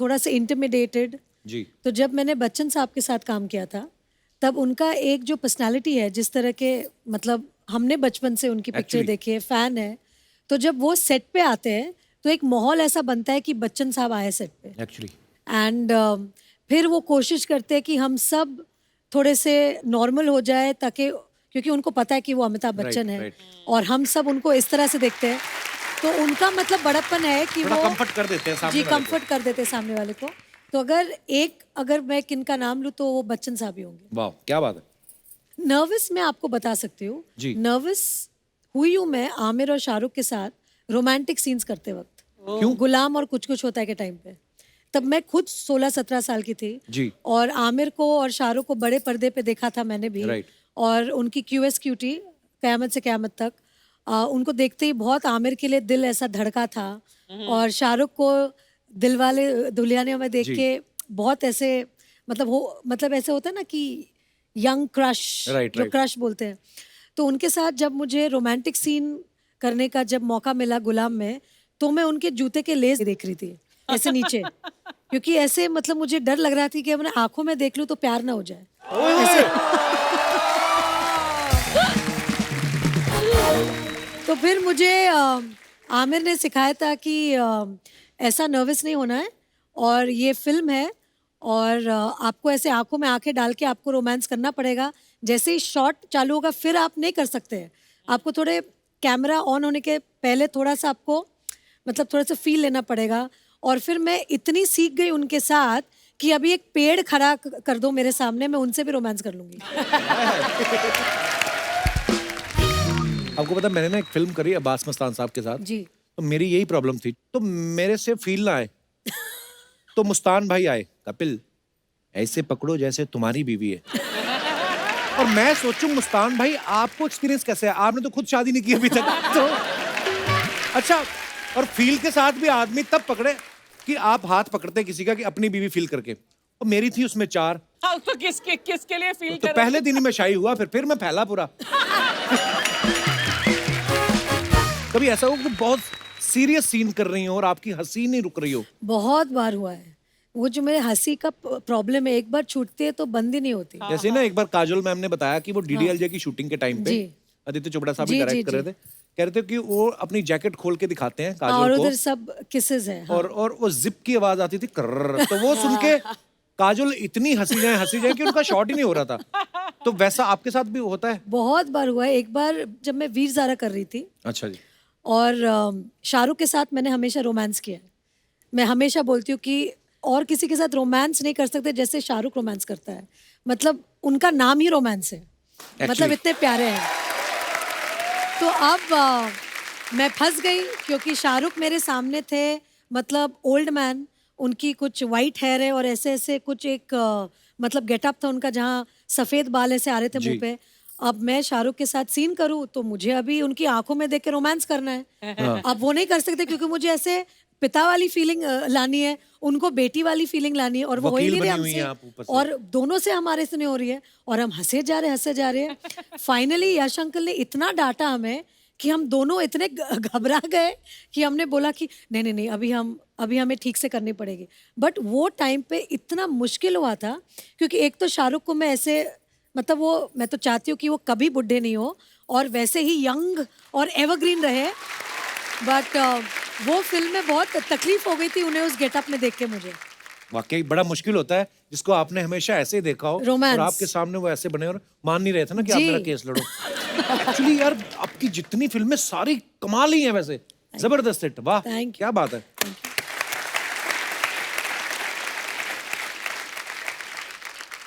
थोड़ा सा इंटिमिडेटेड। जी। तो जब मैंने बच्चन साहब के साथ काम किया था, तब उनका एक जो पर्सनालिटी है, जिस तरह के, मतलब हमने बचपन से उनकी पिक्चर Actually. देखी है, फैन है, तो जब वो सेट पे आते हैं तो एक माहौल ऐसा बनता है कि बच्चन साहब आए सेट पे, एक्चुअली एंड फिर वो कोशिश करते हैं कि हम सब थोड़े से नॉर्मल हो जाए, ताकि, क्योंकि उनको पता है कि वो अमिताभ बच्चन है, right. और हम सब उनको इस तरह से देखते हैं, तो उनका मतलब बड़प्पन है कि थोड़ा वो कंफर्ट कर देते हैं सामने जी वाले को। कंफर्ट कर देते हैं सामने वाले को। तो अगर मैं किनका नाम लूँ तो वो बच्चन साहब ही होंगे। वाह, क्या बात है। नर्वस मैं आपको बता सकती हूँ, जी। नर्वस हुई हूँ मैं आमिर और शाहरुख के साथ रोमांटिक सीन्स करते वक्त। क्यों? गुलाम और कुछ कुछ होता है के टाइम पे, तब मैं खुद 16-17 साल की थी, जी। और आमिर को और शाहरुख को बड़े पर्दे पे देखा था मैंने भी, Right. और उनकी QS क्यूटी क़यामत से क़यामत तक, उनको देखते ही बहुत आमिर के लिए दिल ऐसा धड़का था, और शाहरुख को दिलवाले दुल्हनिया में देख जी। के बहुत ऐसे, मतलब ऐसे होता है ना कि यंग क्रश, Right, जो right. क्रश बोलते हैं, तो उनके साथ जब मुझे रोमांटिक सीन करने का जब मौका मिला गुलाम में, तो मैं उनके जूते के लेस देख रही थी ऐसे नीचे, क्योंकि ऐसे मतलब मुझे डर लग रहा थी कि अपने आंखों में देख लूं तो प्यार ना हो जाए ऐसे। तो फिर मुझे आमिर ने सिखाया था कि ऐसा नर्वस नहीं होना है, और ये फिल्म है, और आपको ऐसे आंखों में आंखें डाल के आपको रोमांस करना पड़ेगा। जैसे ही शॉट चालू होगा फिर आप नहीं कर सकते हैं, आपको थोड़े कैमरा ऑन होने के पहले थोड़ा सा आपको मतलब थोड़ा सा फील लेना पड़ेगा। और फिर मैं इतनी सीख गई उनके साथ कि अभी एक पेड़ खड़ा कर दो मेरे सामने, मैं उनसे भी रोमांस कर लूंगी। आपको पता है, मैंने ना एक फिल्म करी अब्बास मस्तान साहब के साथ, जी। तो मेरी यही प्रॉब्लम थी, तो मेरे से फील ना आए, तो मुस्तान भाई आए, कपिल ऐसे पकड़ो जैसे तुम्हारी बीवी है। और मैं सोचूं मुस्तान भाई आपको एक्सपीरियंस कैसे है, आपने तो खुद शादी नहीं की अभी तक, तो अच्छा, और फील के साथ भी आदमी तब पकड़े कि आप हाथ पकड़ते हैं किसी का कि अपनी बीवी फील करके, और मेरी थी उसमें 4। हाँ, तो किसके लिए फील तो कर पहले दिन ही मैं शाही हुआ, फिर मैं फैला पूरा। कभी ऐसा हो कि बहुत सीरियस सीन कर रही हो और आपकी हंसी नहीं रुक रही हो? बहुत बार हुआ है, वो जो मेरे हंसी का प्रॉब्लम है, एक बार छूटती है तो बंद ही नहीं होती। जैसे ना एक बार काजोल मैम ने बताया कि वो DDLJ की शूटिंग के टाइम पे जी। आदित्य चोपड़ा साहब भी जी, डायरेक्ट जी, कर रहे थे, कह रहे थे कि वो अपनी जैकेट खोल के दिखाते हैं और काजोल उधर को, सब किसेस है। हाँ। और वो जिप की आवाज आती थी कर्र, तो वो सुन के काजोल इतनी हंसी जाए कि उनका शॉट ही नहीं हो रहा था। तो वैसा आपके साथ भी होता है? बहुत बार हुआ है। एक बार जब मैं वीर ज़ारा कर रही थी, अच्छा जी। और शाहरुख के साथ मैंने हमेशा रोमांस किया है। मैं हमेशा बोलती हूँ कि और किसी के साथ रोमांस नहीं कर सकते जैसे शाहरुख रोमांस करता है, मतलब उनका नाम ही रोमांस है, मतलब इतने प्यारे हैं। तो अब मैं फंस गई क्योंकि शाहरुख मेरे सामने थे, मतलब ओल्ड मैन, उनकी कुछ वाइट हेयर है और ऐसे ऐसे कुछ एक मतलब गेटअप था उनका जहाँ सफ़ेद बाल ऐसे आ रहे थे मुंह पे। अब मैं शाहरुख के साथ सीन करूँ तो मुझे अभी उनकी आंखों में देख के रोमांस करना है। अब वो नहीं कर सकते क्योंकि मुझे ऐसे पिता वाली फीलिंग लानी है, उनको बेटी वाली फीलिंग लानी है, और वो हो ही वकील नहीं रहे बनी हुई हैं आप हमसे, ऊपर से। और दोनों से हमारे से नहीं हो रही है, और हम हंसे जा रहे हैं। फाइनली यश अंकल ने इतना डांटा हमें कि हम दोनों इतने घबरा गए कि हमने बोला कि नहीं, अभी हमें ठीक से करनी पड़ेगी। बट वो टाइम पे इतना मुश्किल हुआ था, क्योंकि एक तो शाहरुख को मैं ऐसे, मतलब वो, मैं तो चाहती हूँ कि वो कभी बुढ़े नहीं हो और वैसे ही यंग और एवरग्रीन रहे, बट वो फिल्म में बहुत तकलीफ हो गई थी उन्हें उस गेटअप में देख के मुझे। वाकई बड़ा मुश्किल होता है जिसको आपने हमेशा ऐसे ही देखा हो Romance. और आपके सामने वो ऐसे बने और मान नहीं रहे थे ना कि आप जी। मेरा केस लड़ो। एक्चुअली यार आपकी जितनी फिल्में सारी कमाल ही हैं वैसे, जबरदस्त हिट, वाह Thank you. क्या बात है।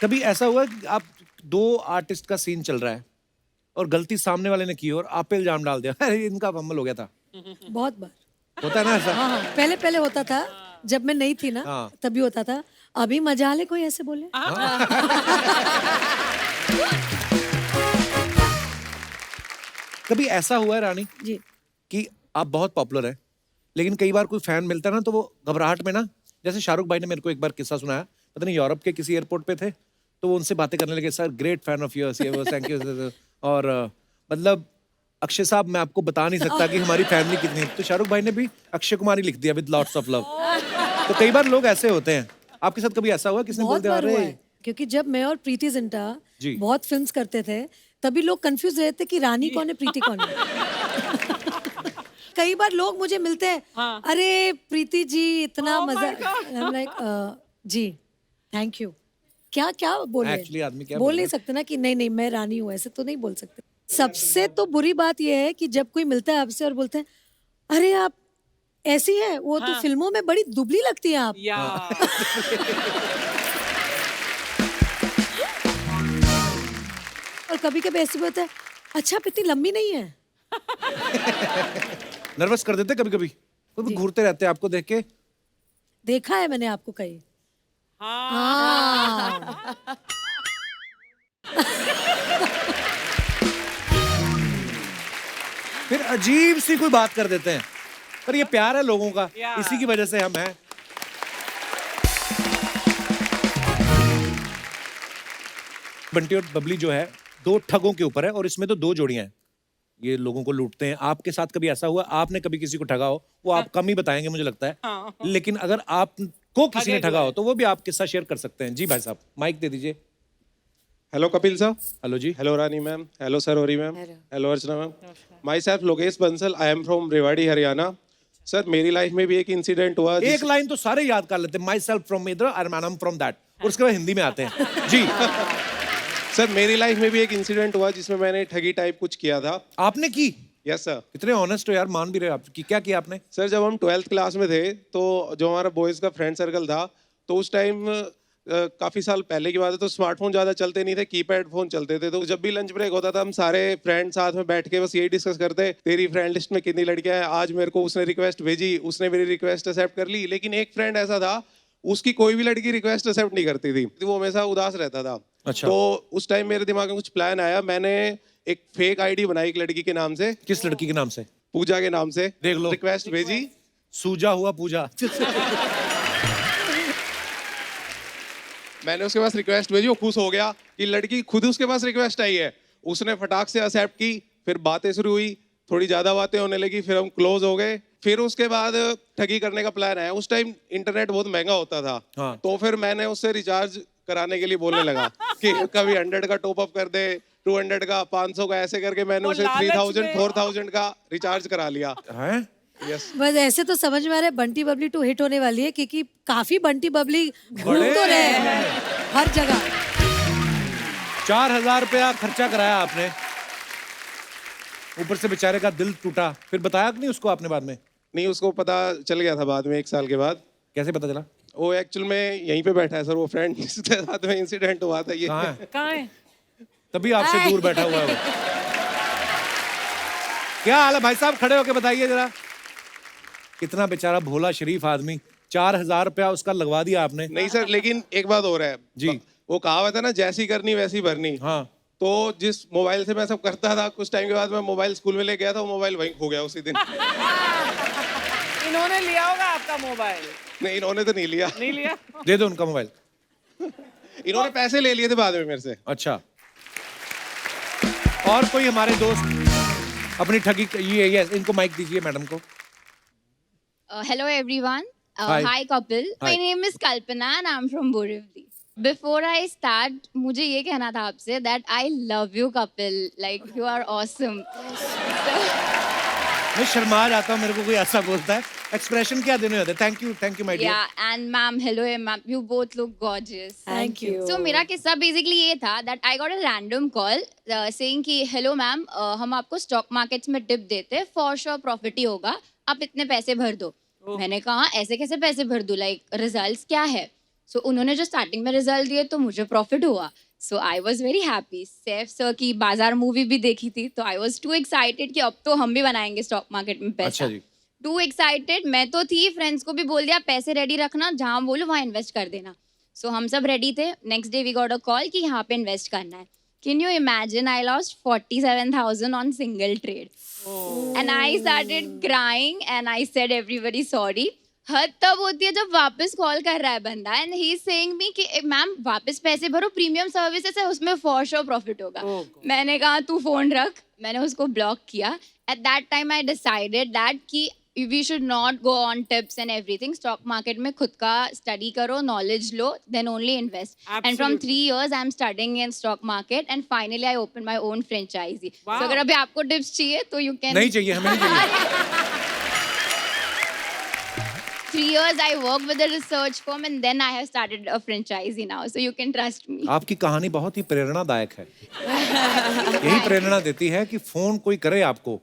कभी ऐसा हुआ कि आप दो आर्टिस्ट का सीन चल रहा है और गलती सामने वाले ने की और आप पे इल्जाम डाल दिया, अरे इनका फंबल हो गया था, बहुत बार। होता है ना ऐसा? हाँ, पहले होता था, जब मैं नहीं थी ना, हाँ। तभी होता था। अभी मजाल है कोई ऐसे बोले? कभी ऐसा हुआ है रानी जी। कि आप बहुत पॉपुलर हैं, लेकिन कई बार कोई फैन मिलता है ना तो वो घबराहट में ना, जैसे शाहरुख भाई ने मेरे को एक बार किस्सा सुनाया, पता नहीं यूरोप के किसी एयरपोर्ट पे थे, तो वो उनसे बातें करने लगे, sir great fan of yours, ये वो, थैंक यू, और मतलब अक्षय साहब मैं आपको बता नहीं सकता कि हमारी फैमिली कितनी है, तो शाहरुख भाई ने भी अक्षय कुमार ही लिख दिया विद लॉट्स ऑफ लव। तो कई बार लोग ऐसे होते हैं, आपके साथ कभी ऐसा हुआ किसने बोल बहुत दिया बार हुआ अरे है, क्योंकि जब मैं और प्रीति जिंटा जी। बहुत फिल्म्स करते थे, तभी लोग कंफ्यूज रहते कि रानी कौन है, प्रीति कौन है। कई बार लोग मुझे मिलते हैं, अरे प्रीति जी इतना मजा, लाइक जी थैंक यू, क्या बोले, Actually आदमी क्या बोल बोले? नहीं सकते ना कि नहीं मैं रानी हूँ, ऐसे तो नहीं बोल सकते। सबसे तो बुरी बात यह है कि जब कोई मिलता है आपसे और बोलते हैं अरे आप ऐसी है, वो तो फिल्मों में बड़ी दुबली लगती है आप। या और कभी कभी ऐसे भी होता है, अच्छा आप इतनी लंबी नहीं है। नर्वस कर देते कभी कभी, वो घूरते रहते हैं आपको देख के। देखा है मैंने आपको कहीं। हाँ। फिर अजीब सी कोई बात कर देते हैं, पर ये प्यार है लोगों का, Yeah. इसी की वजह से हम हैं। बंटी और बबली जो है दो ठगों के ऊपर है, और इसमें तो दो जोड़ियां हैं, ये लोगों को लूटते हैं। आपके साथ कभी ऐसा हुआ आपने कभी किसी को ठगा हो? वो आप कम ही बताएंगे मुझे लगता है, लेकिन अगर आपको किसी ने ठगा हो तो वो भी आप किस्सा शेयर कर सकते हैं। जी भाई साहब माइक दे दीजिए। Hello Kapil sir. हेलो जी। Hello Rani ma'am. हेलो सरोरी ma'am. Hello Archana ma'am. Myself Lokesh Bansal, I am from Rewari Haryana. Sir मेरी लाइफ में भी एक इंसिडेंट हुआ। एक लाइन तो सारे याद कर लेते हैं, माई सेल्फ फ्रॉम इधर and I am from that, और उसके बाद हिंदी में आते हैं। जी। सर मेरी लाइफ में भी एक इंसिडेंट हुआ जिसमें मैंने ठगी टाइप कुछ किया था। आपने की? Yes sir. इतने ऑनेस्ट हो यार, मान भी रहे हो आप कि क्या किया आपने? सर जब हम 12th क्लास में थे तो जो हमारा बॉयज़ का फ्रेंड सर्कल था, तो उस टाइम काफ़ी साल पहले की बात है, तो स्मार्टफोन ज़्यादा चलते नहीं थे, कीपैड फोन चलते थे। तो जब भी लंच ब्रेक होता था हम सारे फ्रेंड साथ में बैठ के बस यही डिस्कस करते, तेरी फ्रेंड लिस्ट में कितनी लड़कियां हैं, आज मेरे को उसने रिक्वेस्ट भेजी, उसने मेरी रिक्वेस्ट एक्सेप्ट कर ली। लेकिन एक फ्रेंड ऐसा था उसकी कोई भी लड़की रिक्वेस्ट एक्सेप्ट नहीं करती थी, वो हमेशा उदास रहता था। अच्छा। तो उस टाइम मेरे दिमाग में कुछ प्लान आया, मैंने एक फेक आईडी बनाई एक लड़की के नाम से। किस लड़की के नाम से? पूजा के नाम से। देख लो। रिक्वेस्ट भेजी, सूजा हुआ पूजा। मैंने उसके पास रिक्वेस्ट भेजी, वो खुश हो गया कि लड़की खुद उसके पास रिक्वेस्ट आई है, उसने फटाक से एक्सेप्ट की। फिर बातें शुरू हुई, थोड़ी ज्यादा बातें होने लगी, फिर हम क्लोज हो गए। फिर उसके बाद ठगी करने का प्लान आया। उस टाइम इंटरनेट बहुत महंगा होता था। हाँ। तो फिर मैंने उससे रिचार्ज कराने के लिए बोलने लगा कि कभी 100 का टॉप अप कर दे, 200 का, 500 का, ऐसे करके मैंने वो उसे लालच 3000 में। 4000 का रिचार्ज करा लिया। हैं? यस। बस ऐसे तो समझ में आ रहा है बंटी बबली 2 हिट होने वाली है, क्योंकि काफी बंटी बबली घूम तो रहे हैं हर जगह। 4000 रुपया खर्चा कराया आपने, ऊपर से बेचारे का दिल टूटा। फिर बताया कि नहीं उसको आपने बाद में? नहीं, उसको पता चल गया था बाद में, 1 साल के बाद। कैसे पता चला? वो एक्चुअल में यहीं पे बैठा है सर, वो फ्रेंड जिसके साथ में इंसिडेंट हुआ था ये। कहाँ है? कहाँ है? तभी आपसे दूर बैठा हुआ है वो। क्या हाल है भाई साहब, खड़े होके बताइए जरा। कितना बेचारा भोला शरीफ आदमी, 4000 रुपया उसका लगवा दिया आपने। नहीं सर, लेकिन एक बात हो रहा है जी। वो कहावत है ना, जैसी करनी वैसी भरनी। हाँ। तो जिस मोबाइल से मैं सब करता था, कुछ टाइम के बाद मैं मोबाइल स्कूल में ले गया था, वो मोबाइल वहीं खो गया उसी दिन। इन्होंने लिया होगा आपका मोबाइल। नहीं, इन्होंने तो नहीं लिया। नहीं लिया? दे दो उनका मोबाइल। इन्होंने पैसे ले लिए थे बाद में मेरे से। अच्छा, और कोई हमारे दोस्त अपनी ठगी ये इनको माइक दीजिए मैडम को। Hello everyone. Hi. Hi couple. Hi. My name is Kalpana and I'm from Borivali. Before I start, मुझे ये कहना था आपसे that I love you couple. Like you are awesome. मैं शर्मा जाता हूँ, मेरे को कोई ऐसा बोलता है, एक्सप्रेशन क्या देने होते हैं। Thank you my dear. Yeah, and ma'am, hello ma'am. You both look gorgeous. Thank you. So मेरा किस्सा basically ये था that I got a random call saying कि hello ma'am, हम आपको stock markets में tip देते हैं, for sure profit ही होगा, आप इतने पैसे भर दो। मैंने कहा ऐसे कैसे पैसे भर दूँ, like results क्या है? So उन्होंने जो starting में result दिए तो मुझे profit हुआ। So I was very happy. Saif sir की बाजार मूवी भी देखी थी तो I was too excited कि अब तो हम भी बनाएंगे स्टॉक मार्केट में पैसा। अच्छा जी। टू एक्साइटेड मैं तो थी, फ्रेंड्स को भी बोल दिया पैसे रेडी रखना, जहाँ बोलो वहाँ इन्वेस्ट कर देना। सो हम सब रेडी थे। Next day we got a call कि यहाँ पे इन्वेस्ट करना है। Can you imagine I lost 47,000 on single trade and I started crying and I said everybody sorry. हद तब होती है जब वापस कॉल कर रहा है बंदा and he is saying me कि मैम वापस पैसे भरो, प्रीमियम सर्विसेज है उसमें फॉर श्योर प्रॉफिट होगा। मैंने कहा तू फोन रख, मैंने उसको ब्लॉक किया। At that time I decided that कि we should not go on tips and everything. Stock market में खुद का स्टडी करो, नॉलेज लो, then only invest. And from 3 years I am studying in stock market and finally I open my own franchise. तो अगर अभी आपको tips चाहिए तो यू कैन। नहीं चाहिए, हमें नहीं चाहिए। 3 years I worked with a research firm and then I have started a franchisee now, so you can trust me. आपकी कहानी बहुत ही प्रेरणादायक है। यही प्रेरणा देती है कि फोन कोई करे आपको,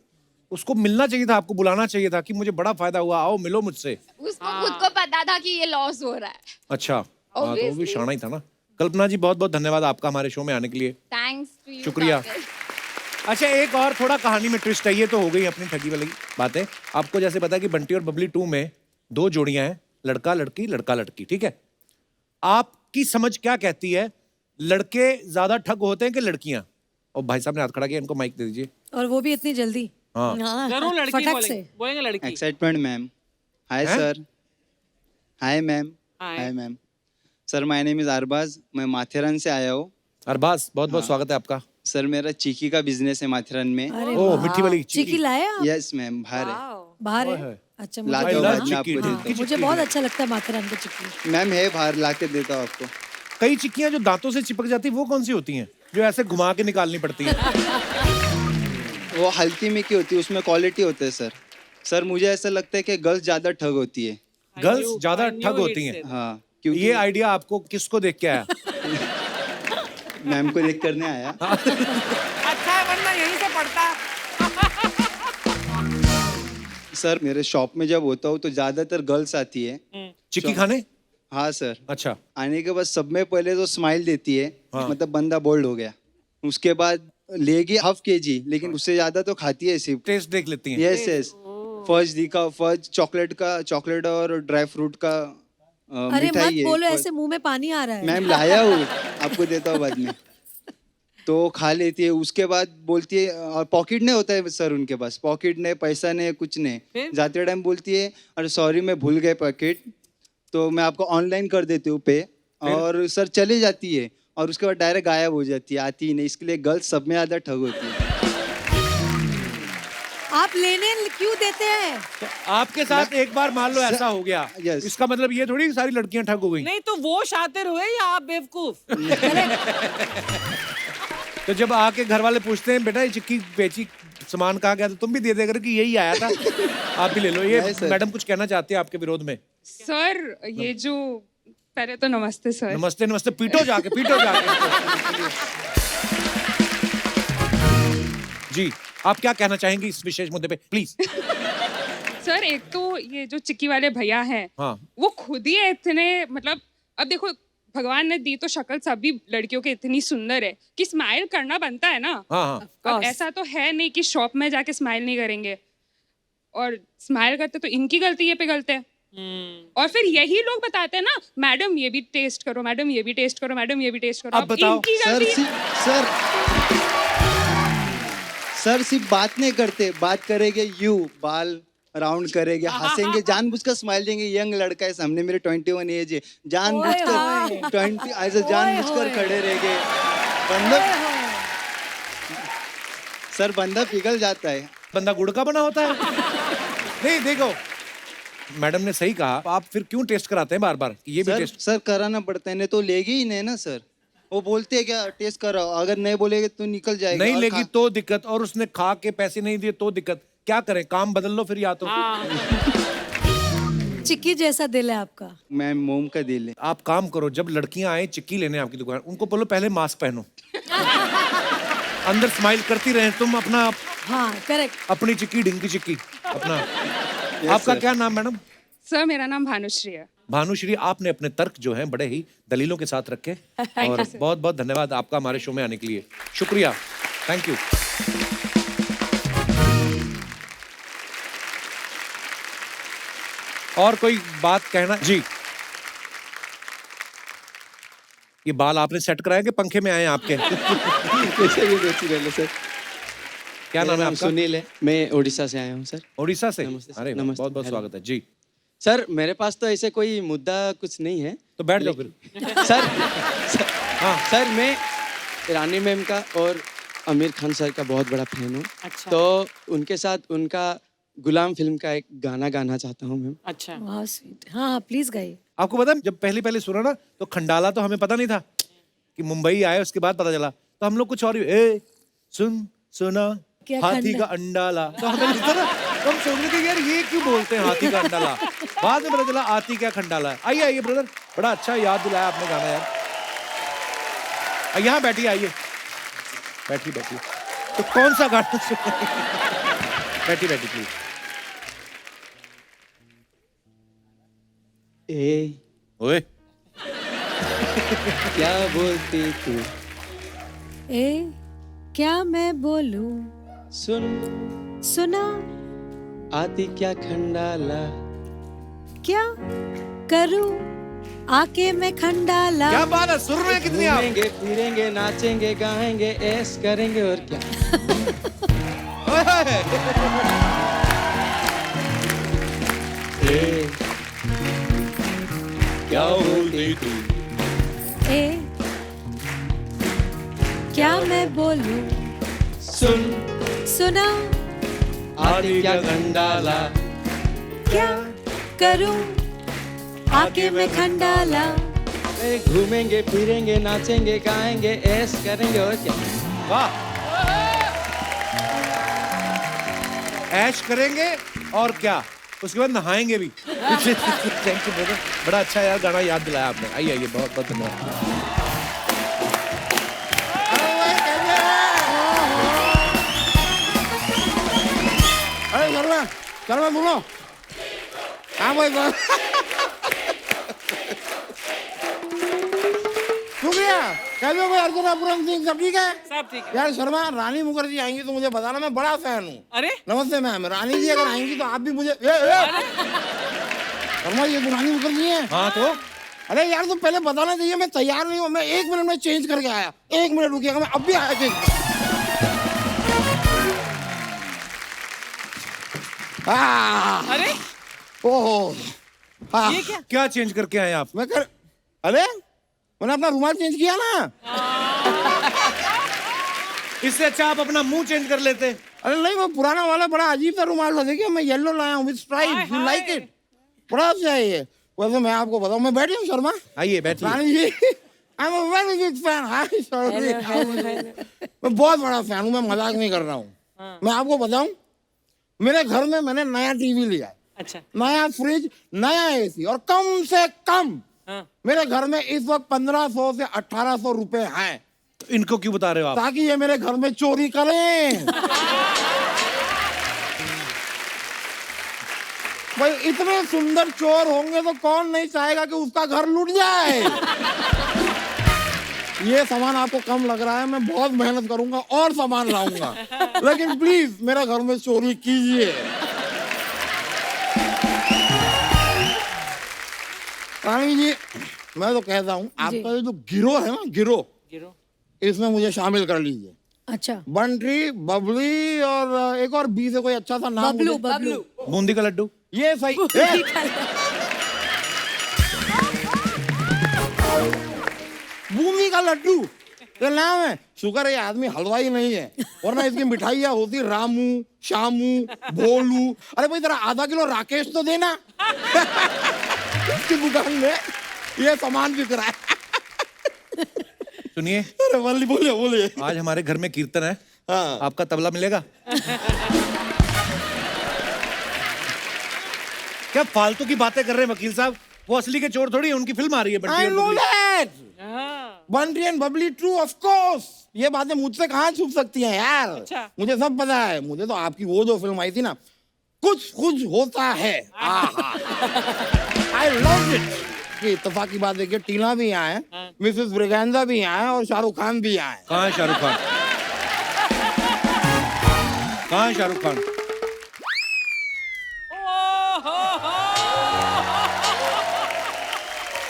उसको मिलना चाहिए था, आपको बुलाना चाहिए था कि मुझे बड़ा फायदा हुआ, आओ मिलो मुझसे। उसको खुद को पता था कि ये लॉस हो रहा है। अच्छा, हाँ, तो वो भी शाना ही था ना। कल्पना जी बहुत बहुत धन्यवाद आपका हमारे शो में आने के लिए। Thanks to you. शुक्रिया। अच्छा, एक और थोड़ा कहानी में ट्विस्ट है। ये तो हो गई अपनी ठगी वाली बातें। आपको जैसे पता है कि बंटी और बबली 2 में 2 जोड़ियां हैं, लड़का लड़की लड़का लड़की, ठीक है। आपकी समझ क्या कहती है, लड़के ज्यादा ठग होते हैं कि लड़कियां? और भाई साहब ने हाथ खड़ा किया, इनको माइक दे दीजिए। और वो भी इतनी जल्दी। हाँ, जरूर लड़की फटक बोलेंगे, से। बोलेंगे लड़की। Excitement ma'am. Hi sir. Hi ma'am. Hi ma'am. Sir my name is Arbaz, मैं माथेरान से आया हूँ। अरबाज बहुत बहुत स्वागत है आपका। सर मेरा चीकी का बिजनेस है माथेरान में। ओह, मिट्टी वाली चिकी लाया आप? यस मैम, बाहर है। बाहर है? अच्छा, लाके मुझे बाद में चिक्की, आपको हाँ। देता हूँ। मुझे बहुत अच्छा लगता है माथेरान का चिक्की। मैम है बाहर, लाके देता हूँ आपको। कई चिक्कियां जो दांतों से चिपक जाती है वो कौन सी होती हैं, जो ऐसे घुमा के निकालनी पड़ती है? वो हल्की में की होती है, उसमें क्वालिटी होता है सर। सर मुझे ऐसा लगता है कि गर्ल्स ज्यादा ठग होती है। गर्ल्स ज्यादा ठग होती हैं? हाँ, क्योंकि ये आइडिया आपको किसको देख के आया? मैम को देख करने आया। अच्छा है, वरना यहीं से पढ़ता। सर मेरे शॉप में जब होता हूँ तो ज्यादातर गर्ल्स आती है चिक्की खाने। हाँ सर। अच्छा, आने के बाद सब में पहले तो स्माइल देती है, हाँ। मतलब बंदा बोल्ड हो गया। उसके बाद लेगी हाफ केजी, लेकिन उससे ज्यादा तो खाती है सिर्फ। टेस्ट देख लेती हैं। Yes yes. फर्ज दिखा, फर्ज चॉकलेट और ड्राई फ्रूट का अरे मत मिठाई है। बोलो, ऐसे मुंह में पानी आ रहा है। मैम लाया हूँ, आपको देता हूँ बाद में। तो खा लेती है, उसके बाद बोलती है, और पॉकेट नहीं होता है सर उनके पास, पॉकेट नहीं, पैसा नहीं, कुछ नहीं। जाते टाइम बोलती है अरे सॉरी मैं भूल गए पॉकेट, तो मैं आपको ऑनलाइन कर देती हूँ पे, और सर चली जाती है और उसके बाद डायरेक्ट गायब हो जाती है, आती ही नहीं। इसके लिए गर्ल्स सब में ज्यादा ठग होती है। आप लेने क्यों देते हैं? तो आपके साथ एक बार मान लो ऐसा हो गया, यस। इसका मतलब ये थोड़ी कि सारी लड़कियां ठग हो गई। नहीं तो वो शातिर हुए या आप बेवकूफ? तो जब आके घर वाले पूछते हैं बेटा ये चिक्की बेची, सामान कहाँ गया, तो तुम भी दे देगा कि यही आया था, आप भी ले लो। ये मैडम कुछ कहना चाहते हैं आपके विरोध में? सर ये जो, पहले तो नमस्ते सर। नमस्ते नमस्ते, पीटो जाके, पीटो जाके। जी, आप क्या कहना चाहेंगे इस विशेष मुद्दे पे, प्लीज? सर एक तो ये जो चिक्की वाले भैया हैं, हाँ। वो खुद ही इतने, मतलब अब देखो भगवान ने दी तो शक्ल सभी लड़कियों की इतनी सुंदर है कि स्माइल करना बनता है ना। हाँ हाँ। अब ऐसा तो है नहीं कि शॉप में जाके स्माइल नहीं करेंगे, और स्माइल करते तो इनकी गलती ये पे गलते हैं। और फिर यही लोग बताते हैं ना, मैडम ये भी टेस्ट करो, मैडम ये भी टेस्ट करो, मैडम ये भी टेस्ट करो। अब बताओ। इनकी सर गलती। सर सिर्फ बात नहीं करते, बात करेंगे यू बाल राउंड करेंगे, हंसेंगे, जानबूझकर स्माइल देंगे। यंग लड़का है सामने, मेरे 21 एज है, जानबूझकर 20 ऐसे जानबूझकर खड़े रहेंगे। बंदा सर बंदा पिघल जाता है। बंदा गुड़ का बना होता है। नहीं देखो, मैडम ने सही कहा, आप फिर क्यों टेस्ट कराते हैं बार बार? ये भी टेस्ट सर कराना पड़ता है, नहीं तो लेगी ही नहीं ना सर। वो बोलते हैं क्या टेस्ट कराओ, अगर नहीं बोलेगे तो निकल जाएगा। नहीं लेगी तो दिक्कत, और उसने खा के पैसे नहीं दिए तो दिक्कत। क्या करें, काम बदल लो फिर, या तो चिक्की जैसा दिल है आपका। मैम मोम का दिल है। आप काम करो, जब लड़कियां आए चिक्की लेने आपकी दुकान, उनको बोलो पहले मास्क पहनो, अंदर स्माइल करती रहे, तुम अपना हाँ करेक्ट। अपनी चिक्की ढिंकी चिक्की अपना। आपका क्या नाम मैडम? सर मेरा नाम भानुश्री है। भानुश्री, आपने अपने तर्क जो हैं बड़े ही दलीलों के साथ रखे, और बहुत बहुत धन्यवाद आपका हमारे शो में आने के लिए। शुक्रिया, थैंक यू। और कोई बात कहना? जी, ये बाल आपने सेट कराए कि पंखे में आए हैं आपके? सर क्या नाम है आपका? सुनील है, मैं उड़ीसा से आया हूँ सर। उड़ीसा से? नमस्ते सर। अरे नमस्ते, बहुत बहुत हेलो। स्वागत है जी। सर मेरे पास तो ऐसे कोई मुद्दा कुछ नहीं है। तो बैठ जाओ फिर। सर हाँ सर, मैं रानी मैम का और आमिर खान सर का बहुत बड़ा फैन हूँ। अच्छा। तो उनके साथ उनका गुलाम फिल्म का एक गाना गाना चाहता हूँ मैम। अच्छा। वाह स्वीट। हाँ हाँ प्लीज गाइए। आपको पता है, जब पहले पहले सुना ना तो खंडाला तो हमें पता नहीं था कि मुंबई आए, उसके बाद पता चला। तो हम लोग कुछ और ही, सुन सुना क्या हाथी का अंडाला, तो हमें लगता ना, तो हम सोच रहे थे यार ये क्यों बोलते हैं हाथी का अंडाला। बाद में पता चला हाथी क्या खंडाला है। आइए आइए ब्रदर, बड़ा अच्छा याद दिलाया आपने गाना यार। यहाँ बैठिए, आइए बैठिए बैठिए। तो कौन सा गाना बैठिए बैठिए प्लीज। ओए क्या बोलती तू? ए क्या मैं बोलूं? सुन सुना आती क्या खंडाला? क्या करूं आके मैं खंडाला? क्या बात है, सुर में कितनी आप। घूमेंगे फिरेंगे नाचेंगे गाएंगे ऐश करेंगे और क्या। क्या बोलती तू? ए क्या मैं बोलूं? सुन सुना आती क्या खंडाला? क्या करूं आके मैं खंडाला? घूमेंगे फिरेंगे नाचेंगे गाएंगे ऐश करेंगे और क्या। वाह, ऐश करेंगे और क्या, उसके बाद नहाएंगे भी। थैंक यू ब्रदर, बड़ा अच्छा यार गाना याद दिलाया आपने। आइए आइए, बहुत बहुत धन्यवाद। अरे शर्मा, शर्मा बोलो। हाँ भाई बोलो। शुक्रिया। कैसे हो अर्जुन पूरन सिंह, सब ठीक है? सब ठीक है। यार शर्मा, रानी मुखर्जी आएंगी तो मुझे बताना, मैं बड़ा फैन हूँ। अरे नमस्ते मैम, रानी जी अगर आएंगी तो आप भी मुझे शर्मा ये तो रानी मुखर्जी है। हाँ तो अरे यार तुम पहले बताना चाहिए, मैं तैयार नहीं हूँ, मैं 1 मिनट में चेंज करके आया। 1 मिनट रुकिएगा, मैं अब भी आया चेंज। अरे ओहो ये क्या? क्या चेंज करके आए आप? मैं कर अरे मैंने अपना रुमाल चेंज किया ना। इससे अच्छा आप अपना मुंह चेंज कर लेते। अरे नहीं, वो पुराना वाला बड़ा अजीब सा रुमाल था, देखिए मैं येलो लाया हूँ with stripe, you like it, बड़ा अच्छा है ये। वैसे मैं आपको बताऊँ, मैं बैठी हूँ शर्मा। आइए बैठिए। Rani ji, I am a very big fan. Hi sorry, मैं बहुत बड़ा फैन हूँ, मैं मजाक नहीं कर रहा हूँ। मैं आपको बताऊँ, मेरे घर में मैंने नया टीवी लिया है, अच्छा, नया फ्रिज, नया एसी, और कम से कम हाँ। मेरे घर में इस वक्त 1500 से 1800 रुपए हैं। इनको क्यों बता रहे हो आप? ताकि ये मेरे घर में चोरी करें। भाई इतने सुंदर चोर होंगे तो कौन नहीं चाहेगा कि उसका घर लूट जाए। ये सामान आपको कम लग रहा है, मैं बहुत मेहनत करूंगा और सामान लाऊंगा, लेकिन प्लीज मेरा घर में चोरी कीजिए। रानी जी, मैं तो कहता हूँ आपका ये जो गिरोह है ना, गिरोह, इसमें मुझे शामिल कर लीजिए। अच्छा, बंटी, बबली और एक और बी से कोई अच्छा सा नाम बबलू, मुझे- बबलू। बूंदी का लड्डू। ये सही। बूंदी का लड्डू ये नाम है। शुक्र है ये आदमी हलवाई नहीं है, वरना इसकी मिठाइयाँ होती रामू, शामू, भोलू। अरे भाई जरा आधा किलो राकेश तो देना। इसकी दुकान में ये सामान बिक रहा है। सुनिए, अरे वाली बोलिए बोलिए। आज हमारे घर में कीर्तन है। हाँ। आपका तबला मिलेगा? क्या फालतू की बातें कर रहे हैं वकील साहब? वो असली के चोर थोड़ी है, उनकी फिल्म आ रही है बंटी I और know Babli. that. Bunty and Babli true of course. ये बातें मुझसे कहाँ छुप सकती हैं यार? अच्छा। मुझे सब पता है। मुझे तो आपकी वो जो फिल्म आई थी ना, कुछ कुछ होता है, आई लव इट। कि इत्तेफाक की बात देखिए, टीना भी यहाँ है, मिसेस ब्रिगेंजा भी यहाँ है और शाहरुख खान भी यहाँ है। कहाँ है शाहरुख खान? कहाँ है शाहरुख खान?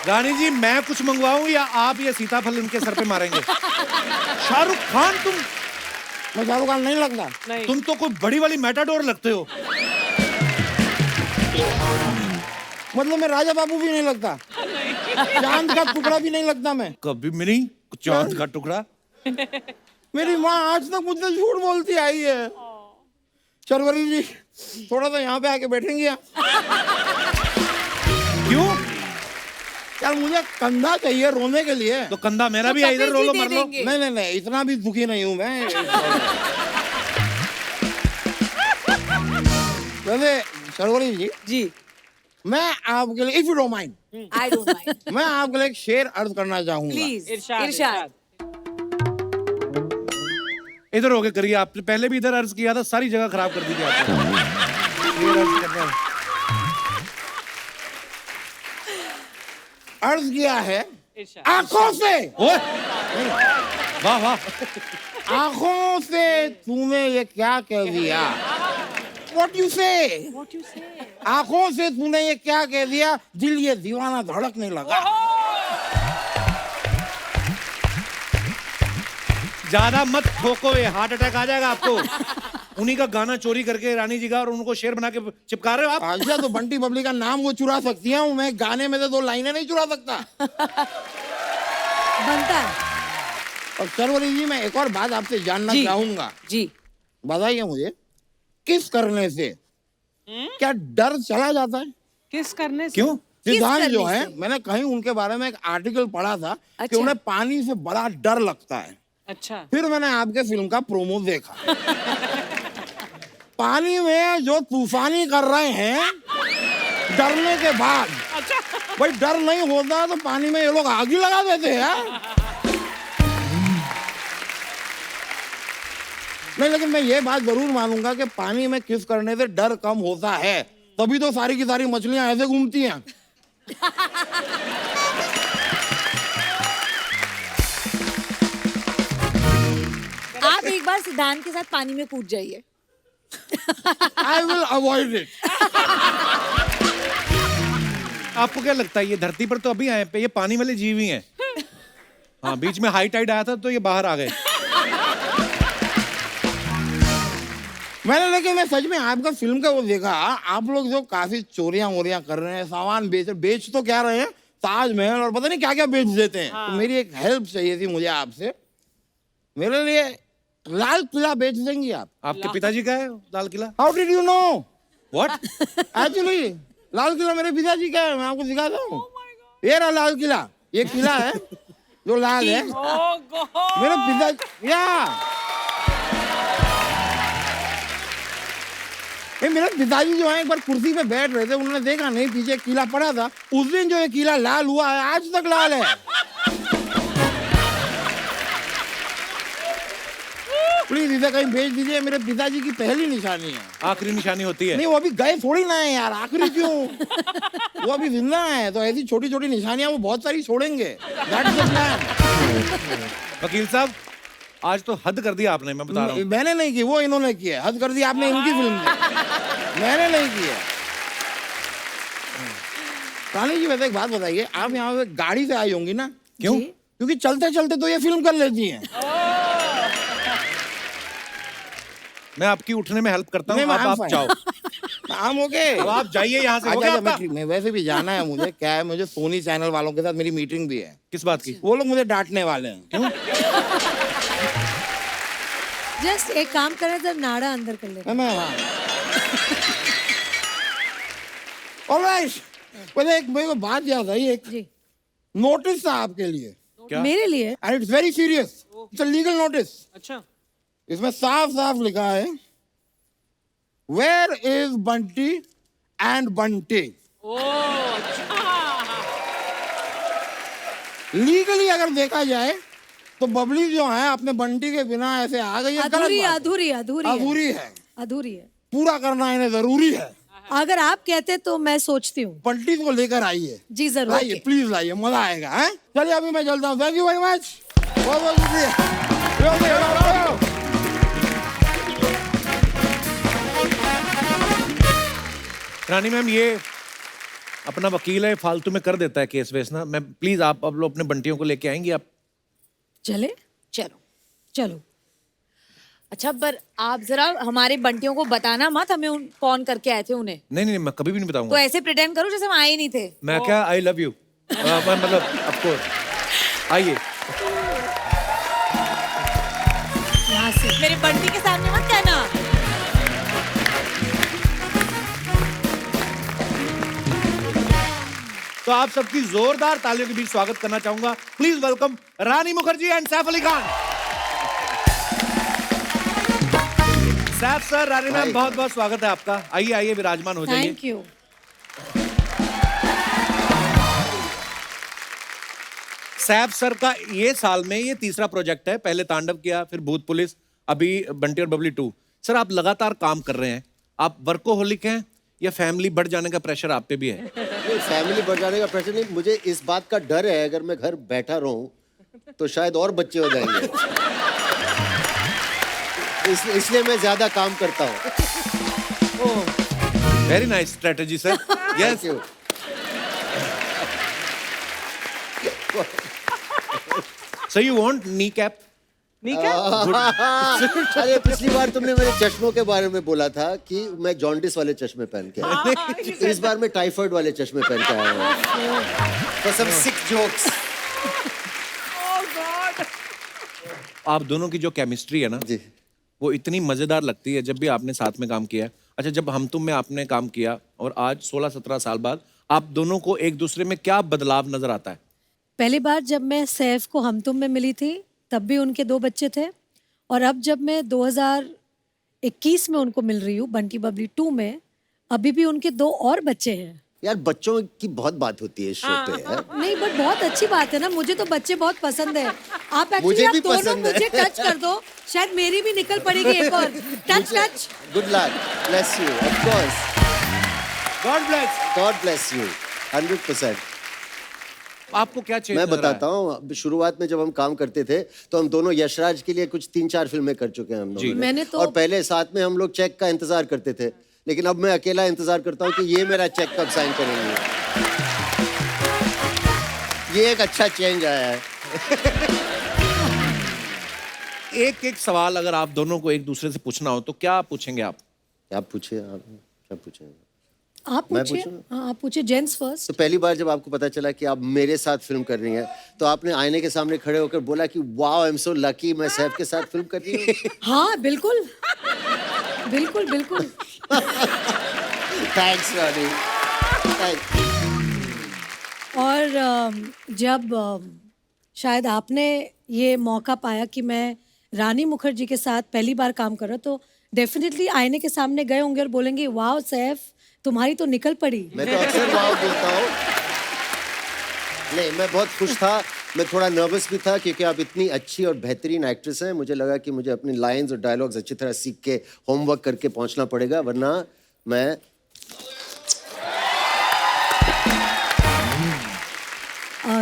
रानी जी, मैं कुछ मंगवाऊं या आप ये सीताफल इनके सर पे मारेंगे? शाहरुख खान तुम? मैं शाहरुख खान नहीं लगता। नहीं। तुम तो कोई बड़ी वाली मेटाडोर लगते हो। मतलब मैं राजा बाबू भी नहीं लगता, चांद का टुकड़ा भी नहीं लगता मैं। कभी भी नहीं। चांद का टुकड़ा। मेरी माँ आज तक मुझसे झूठ बोलती आई है। शर्वरी जी, थोड़ा सा यहाँ पे आके बैठेंगे आप? क्यों? यार मुझे कंधा चाहिए रोने के लिए। तो कंधा मेरा भी है, इधर रो लो, मर लो। नहीं नहीं नहीं, इतना भी दुखी नहीं हूँ मैं। वैसे शर्वरी जी, मैं आपके लिए, if you don't mind, I don't mind, मैं आपके लिए एक शेर अर्ज करना चाहूंगा। प्लीज। इरशाद, इरशाद। इधर होके करिए। आपने पहले भी इधर अर्ज किया था, सारी जगह खराब कर दी थी आपने। ये अर्ज करना है। अर्ज किया है इरशाद। आंखों से। ओए! वाह वाह। आंखों से तूने ये क्या कह दिया? What you say? आंखों से तूने ये क्या कह दिया? दिल ये दीवाना धड़कने लगा। ज्यादा मत ठोको, ये हार्ट अटैक आ जाएगा आपको। उन्हीं का गाना चोरी करके रानी जी का, और उनको शेर बना के चिपका रहे हो आप। अच्छा, तो बंटी बबली का नाम वो चुरा सकती हैं, मैं गाने में से 2 लाइनें नहीं चुरा सकता। बनता है। और शर्वरी जी, मैं एक और बात आपसे जानना चाहूंगा। जी, बताइए मुझे, किस करने से क्या डर चला जाता है? किस करने से? क्यों? सिद्धांत करने जो है, से? मैंने कहीं उनके बारे में एक आर्टिकल पढ़ा था कि अच्छा। उन्हें पानी से बड़ा डर लगता है। अच्छा। फिर मैंने आपके फिल्म का प्रोमो देखा। पानी में जो तूफानी कर रहे हैं डरने के बाद। अच्छा। भाई डर नहीं होता तो पानी में ये लोग आग ही लगा देते हैं यार। नहीं, लेकिन मैं ये बात जरूर मानूंगा कि पानी में किस करने से डर कम होता है, तभी तो सारी की सारी मछलियां ऐसे घूमती हैं। आप एक बार सिद्धांत के साथ पानी में कूद जाइए। I will avoid it. आपको क्या लगता है, ये धरती पर तो अभी आए पे, ये पानी वाले जीव ही हैं। हाँ, बीच में हाई टाइड आया था तो ये बाहर आ गए। मैंने, लेकिन मैं सच में आपका फिल्म का वो देखा, आप लोग जो काफी चोरियां वोरियां कर रहे हैं, सामान बेच तो क्या रहे हैं, ताजमहल और पता नहीं क्या क्या बेच देते हैं। तो मेरी एक हेल्प चाहिए थी मुझे आपसे, मेरे लिए लाल किला बेच देंगी आप? आपके पिताजी का है Lal Qila? How did you know? What? Actually Lal Qila मेरे पिताजी का है, मैं आपको दिखाता हूँ। ये रहा लाल किला, ये किला है जो लाल है, Oh God! मेरे पिताजी। मेरे पिताजी जो है एक बार कुर्सी पे बैठ रहे थे, उन्होंने देखा नहीं पीछे किला पड़ा था, उस दिन जो ये किला लाल हुआ है आज तक लाल है। प्लीज इसे कहीं भेज दीजिए, मेरे पिताजी की पहली निशानी है। आखिरी निशानी होती है। नहीं, वो अभी गए थोड़ी ना है यार, आखिरी क्यों? वो अभी जिंदा है, तो ऐसी छोटी छोटी निशानियां वो बहुत सारी छोड़ेंगे। That's the plan। वकील साहब, आज तो हद कर दिया आपने, मैं बता रहा हूँ। मैंने नहीं की, वो इन्होंने की है। हद कर दी आपने इनकी फिल्म में, मैंने नहीं की है। रानी जी, वैसे एक बात बताइए, आप यहाँ पे गाड़ी से आई होंगी ना? क्यों? क्योंकि चलते चलते तो ये फिल्म कर लेती हैं। मैं आपकी उठने में हेल्प करता हूँ, नहीं, अब I'm आप fine. जाओ। काम हो गए। अब आप जाइए यहाँ से, हो अच्छा गया अच्छा, आपका? मैं वैसे भी जाना है मुझे। क्या है, मुझे सोनी चैनल वालों के साथ मेरी मीटिंग भी है। किस बात की? वो लोग मुझे डांटने वाले हैं। क्यों? जस्ट एक काम करें तो नाड़ा अंदर कर ले। मैं ऑलराइट, पहले एक मेरे को बात याद आई, एक जी नोटिस था आपके लिए। क्या? मेरे लिए and it's very serious, it's a legal notice. अच्छा, इसमें साफ साफ लिखा है, where is Bunty and Bunty. ओ अच्छा, लीगली अगर देखा जाए तो बबली जो है अपने बंटी के बिना ऐसे आ गई है। गलत अधूरी बात है। अधूरी अधूरी है। अधूरी है, अधूरी है। पूरा करना इन्हें जरूरी है। अगर आप कहते तो मैं सोचती हूँ। बंटी को लेकर आइए, जी जरूर। लाइए, प्लीज लाइए, मजा आएगा। हैं, चलिए अभी मैं चलता हूँ। थैंक यू वेरी मच, बहुत बहुत शुक्रिया। रानी मैम, ये अपना वकील है, फालतू में कर देता है केस वेस ना। मैं प्लीज, आप अब लोग अपने बंटियों को लेके आएंगी आप? चले चलो चलो। अच्छा, पर आप जरा हमारे बंटियों को बताना मत हमें कौन करके आए थे उन्हें। नहीं नहीं, मैं कभी भी नहीं तो बताऊंगा। ऐसे प्रिटेंड करो जैसे हम आए ही नहीं थे। मैं क्या, आई लव यू, मतलब आपको आइए। यहाँ से मेरे बंटी के सामने मत कहना। तो आप सबकी जोरदार तालियों के बीच स्वागत करना चाहूंगा। Please welcome Rani Mukherjee and Saif Ali Khan. Saif sir, Rani ma'am, बहुत बहुत स्वागत है आपका। आइए आइए, विराजमान हो जाइए। Thank you. सैफ सर का ये साल में ये तीसरा प्रोजेक्ट है। पहले तांडव किया, फिर भूत पुलिस, अभी बंटी और बबली 2। सर, आप लगातार काम कर रहे हैं। आप वर्कोहोलिक हैं या फैमिली बढ़ जाने का प्रेशर आप पे भी है? नहीं, फैमिली बढ़ जाने का प्रेशर नहीं, मुझे इस बात का डर है अगर मैं घर बैठा रहूं तो शायद और बच्चे हो जाएंगे। इसलिए मैं ज्यादा काम करता हूँ। Very nice strategy sir. Yes. So you want kneecap? अरे पिछली बार तुमने मेरे चश्मों के बारे में बोला था कि मैं जॉन्डिस वाले चश्मे पहन के आया। इस बार मैं टाइफाइड वाले चश्मे पहन के आया हूँ। For some sick jokes। आप दोनों की जो केमिस्ट्री है ना जी, वो इतनी मजेदार लगती है जब भी आपने साथ में काम किया है। अच्छा, जब हम तुम में आपने काम किया और आज 16-17 साल बाद आप दोनों को एक दूसरे में क्या बदलाव नजर आता है? पहली बार जब मैं सैफ को हम तुम में मिली थी तब भी उनके 2 बच्चे थे, और अब जब मैं 2021 में उनको मिल रही हूँ बंटी बबली 2 में, अभी भी उनके 2 और बच्चे हैं। यार बच्चों की बहुत बात होती है इस शो पे यार। नहीं, बट बहुत अच्छी बात है ना, मुझे तो बच्चे बहुत पसंद है। आप मुझे एक्चुअली आप भी दोनों पसंद है। मुझे टच कर दो, शायद मेरी भी निकल पड़ेगी एक और। Touch touch. Good luck, bless you, of course, God bless you, 100%। आपको क्या चाहिए? मैं बताता हूँ, शुरुआत में जब हम काम करते थे तो हम दोनों यशराज के लिए कुछ 3-4 फिल्में कर चुके हैं हम लोग। मैंने तो और पहले साथ में हम लोग चेक का इंतजार करते थे, लेकिन अब मैं अकेला इंतजार करता हूँ कि ये मेरा चेक कब साइन करेंगे। ये एक अच्छा चेंज आया है। एक एक सवाल अगर आप दोनों को एक दूसरे से पूछना हो तो क्या पूछेंगे आप? आप पूछिए, आप क्या पूछेंगे? आप मैं पूछिए। पूछूं? हाँ, आप पूछिए। Gents first. तो पहली बार जब आपको पता चला कि आप मेरे साथ फिल्म कर रही हैं तो आपने आईने के सामने खड़े होकर बोला कि wow, I am so lucky, मैं सैफ के साथ फिल्म कर रही हूँ। हाँ बिल्कुल बिल्कुल बिल्कुल। थैंक्स रानी, थैंक्स। और जब शायद आपने ये मौका पाया कि मैं रानी मुखर्जी के साथ पहली बार काम कर रहा, तो डेफिनेटली आईने के सामने गए होंगे और बोलेंगे वाह सैफ, तुम्हारी तो निकल पड़ी। मैं तो अक्सर वाओ बोलता हूँ। नहीं, मैं बहुत खुश था, मैं थोड़ा नर्वस भी था क्योंकि आप इतनी अच्छी और बेहतरीन एक्ट्रेस हैं। मुझे लगा कि मुझे अपनी लाइंस और डायलॉग्स अच्छी तरह सीख के होमवर्क करके पहुंचना पड़ेगा, वरना मैं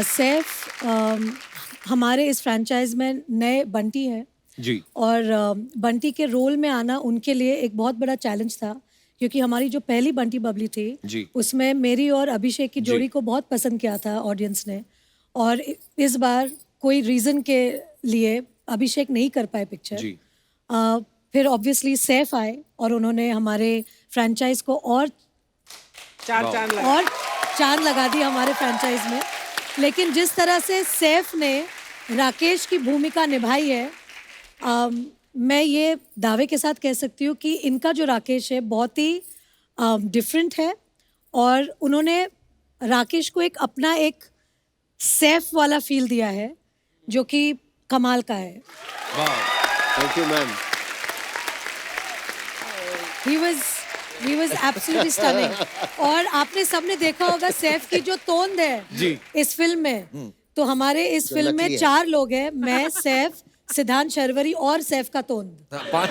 सैफ हमारे इस फ्रैंचाइज में नए बंटी हैं जी, और बंटी के रोल में आना उनके लिए एक बहुत बड़ा चैलेंज था, क्योंकि हमारी जो पहली बंटी बबली थी जी, उसमें मेरी और अभिषेक की जोड़ी को बहुत पसंद किया था ऑडियंस ने, और इस बार कोई रीज़न के लिए अभिषेक नहीं कर पाए पिक्चर। जी। फिर ऑब्वियसली सैफ आए और उन्होंने हमारे फ्रेंचाइज को और चांद लगा दी हमारे फ्रेंचाइज में। लेकिन जिस तरह से सैफ ने राकेश की भूमिका निभाई है, मैं ये दावे के साथ कह सकती हूँ कि इनका जो राकेश है बहुत ही डिफरेंट है और उन्होंने राकेश को एक अपना एक सैफ वाला फील दिया है जो कि कमाल का है। Thank you ma'am. He was absolutely stunning। और आपने सबने देखा होगा सैफ की जो तोंद है जी। इस फिल्म में, तो हमारे इस फिल्म में 4 लोग हैं, मैं, सैफ, सिद्धांत शर्वरी और सैफ का तोंद। 5।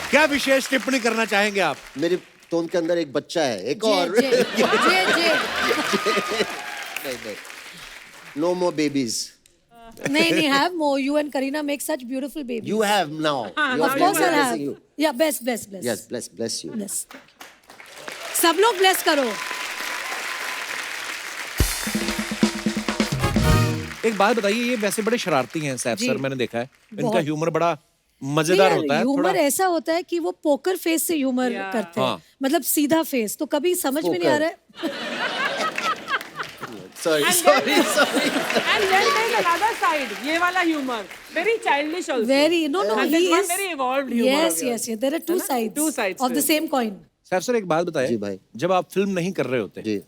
क्या विशेष टिप्पणी करना चाहेंगे आप? मेरे टोन के अंदर एक बच्चा है, एक और। नहीं, no more babies। नहीं, have more। You and Kareena make such beautiful babies। You have now। Of course I'll have। Yeah, bless। Yes, bless you। Bless। सब लोग bless करो। एक बात बताइए, ये वैसे बड़े शरारती हैं सैफ सर, मैंने देखा है इनका ह्यूमर बड़ा मजेदार होता है। ह्यूमर ऐसा होता है कि वो पोकर फेस से ह्यूमर करते हैं, मतलब सीधा फेस, तो कभी समझ में नहीं आ रहा है। Sorry। And then there's another side, ये वाला humor, very childish also। Very, no, And he there's one is very evolved humor। Yes, there are two sides of the same coin। Saif sir एक बात बताइए, जी भाई। जब आप फिल्म नहीं कर रहे होते जी,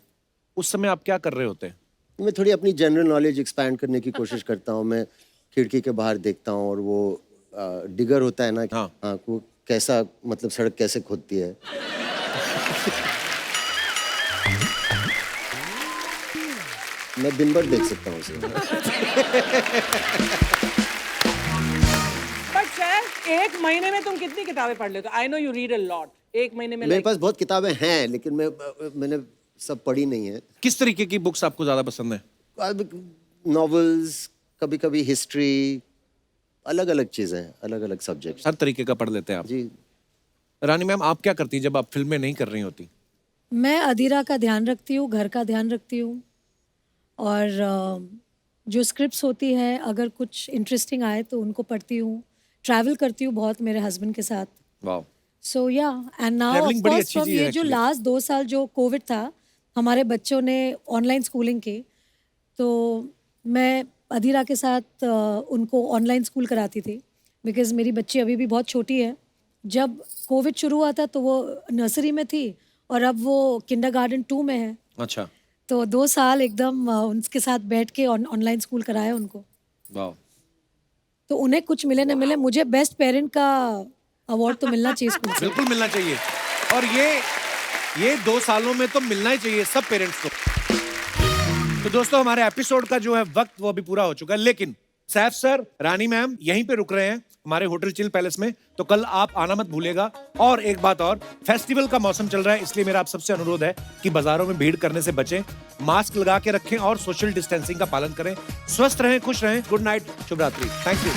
उस समय आप क्या कर रहे होते हैं? मैं थोड़ी अपनी जनरल नॉलेज एक्सपैंड करने की कोशिश करता हूँ। मैं खिड़की के बाहर देखता हूँ और वो डिगर होता है ना, हाँ, वो कैसा, मतलब सड़क कैसे खोदती है। मैं दिन भर देख सकता हूँ उसे। But sir, एक महीने में तुम कितनी किताबें पढ़ लेते हो? I know you read a lot। एक महीने में मेरे पास बहुत किताबें हैं, लेकिन मैंने सब पढ़ी नहीं है। किस तरीके की बुक्स आपको ज्यादा पसंद है? नॉवेल्स, कभी-कभी हिस्ट्री, अलग-अलग चीजें, अलग-अलग सब्जेक्ट्स। हर तरीके का पढ़ लेते हैं आप? जी। रानी मैम, आप क्या करती हैं जब आप फिल्में नहीं कर रही होती? मैं अधीरा का ध्यान रखती हूँ, घर का ध्यान रखती हूँ, और जो स्क्रिप्ट्स होती है अगर कुछ इंटरेस्टिंग आए तो उनको पढ़ती हूँ। ट्रैवल करती हूँ बहुत मेरे हस्बैंड के साथ। वाओ। सो या, and now of course from ये जो लास्ट 2 साल जो कोविड था, हमारे बच्चों ने ऑनलाइन स्कूलिंग की, तो मैं अधीरा के साथ उनको ऑनलाइन स्कूल कराती थी, बिकॉज मेरी बच्ची अभी भी बहुत छोटी है। जब कोविड शुरू हुआ था तो वो नर्सरी में थी और अब वो किंडरगार्टन 2 में है। अच्छा। तो 2 साल एकदम उनके साथ बैठ के ऑनलाइन स्कूल कराया उनको। वाह। तो उन्हें कुछ मिले न मिले, मुझे बेस्ट पेरेंट का अवार्ड तो मिलना चाहिए स्कूल से। बिल्कुल मिलना चाहिए, और ये 2 सालों में तो मिलना ही चाहिए सब पेरेंट्स को। तो दोस्तों, हमारे एपिसोड का जो है वक्त वो अभी पूरा हो चुका है, लेकिन सैफ सर, रानी मैम यहीं पे रुक रहे हैं हमारे होटल चिल पैलेस में, तो कल आप आना मत भूलिएगा। और एक बात और, फेस्टिवल का मौसम चल रहा है, इसलिए मेरा आप सबसे अनुरोध है कि बाजारों में भीड़ करने से बचें, मास्क लगा के रखें और सोशल डिस्टेंसिंग का पालन करें। स्वस्थ रहें, खुश रहें। गुड नाइट, शुभ रात्रि। Thank you.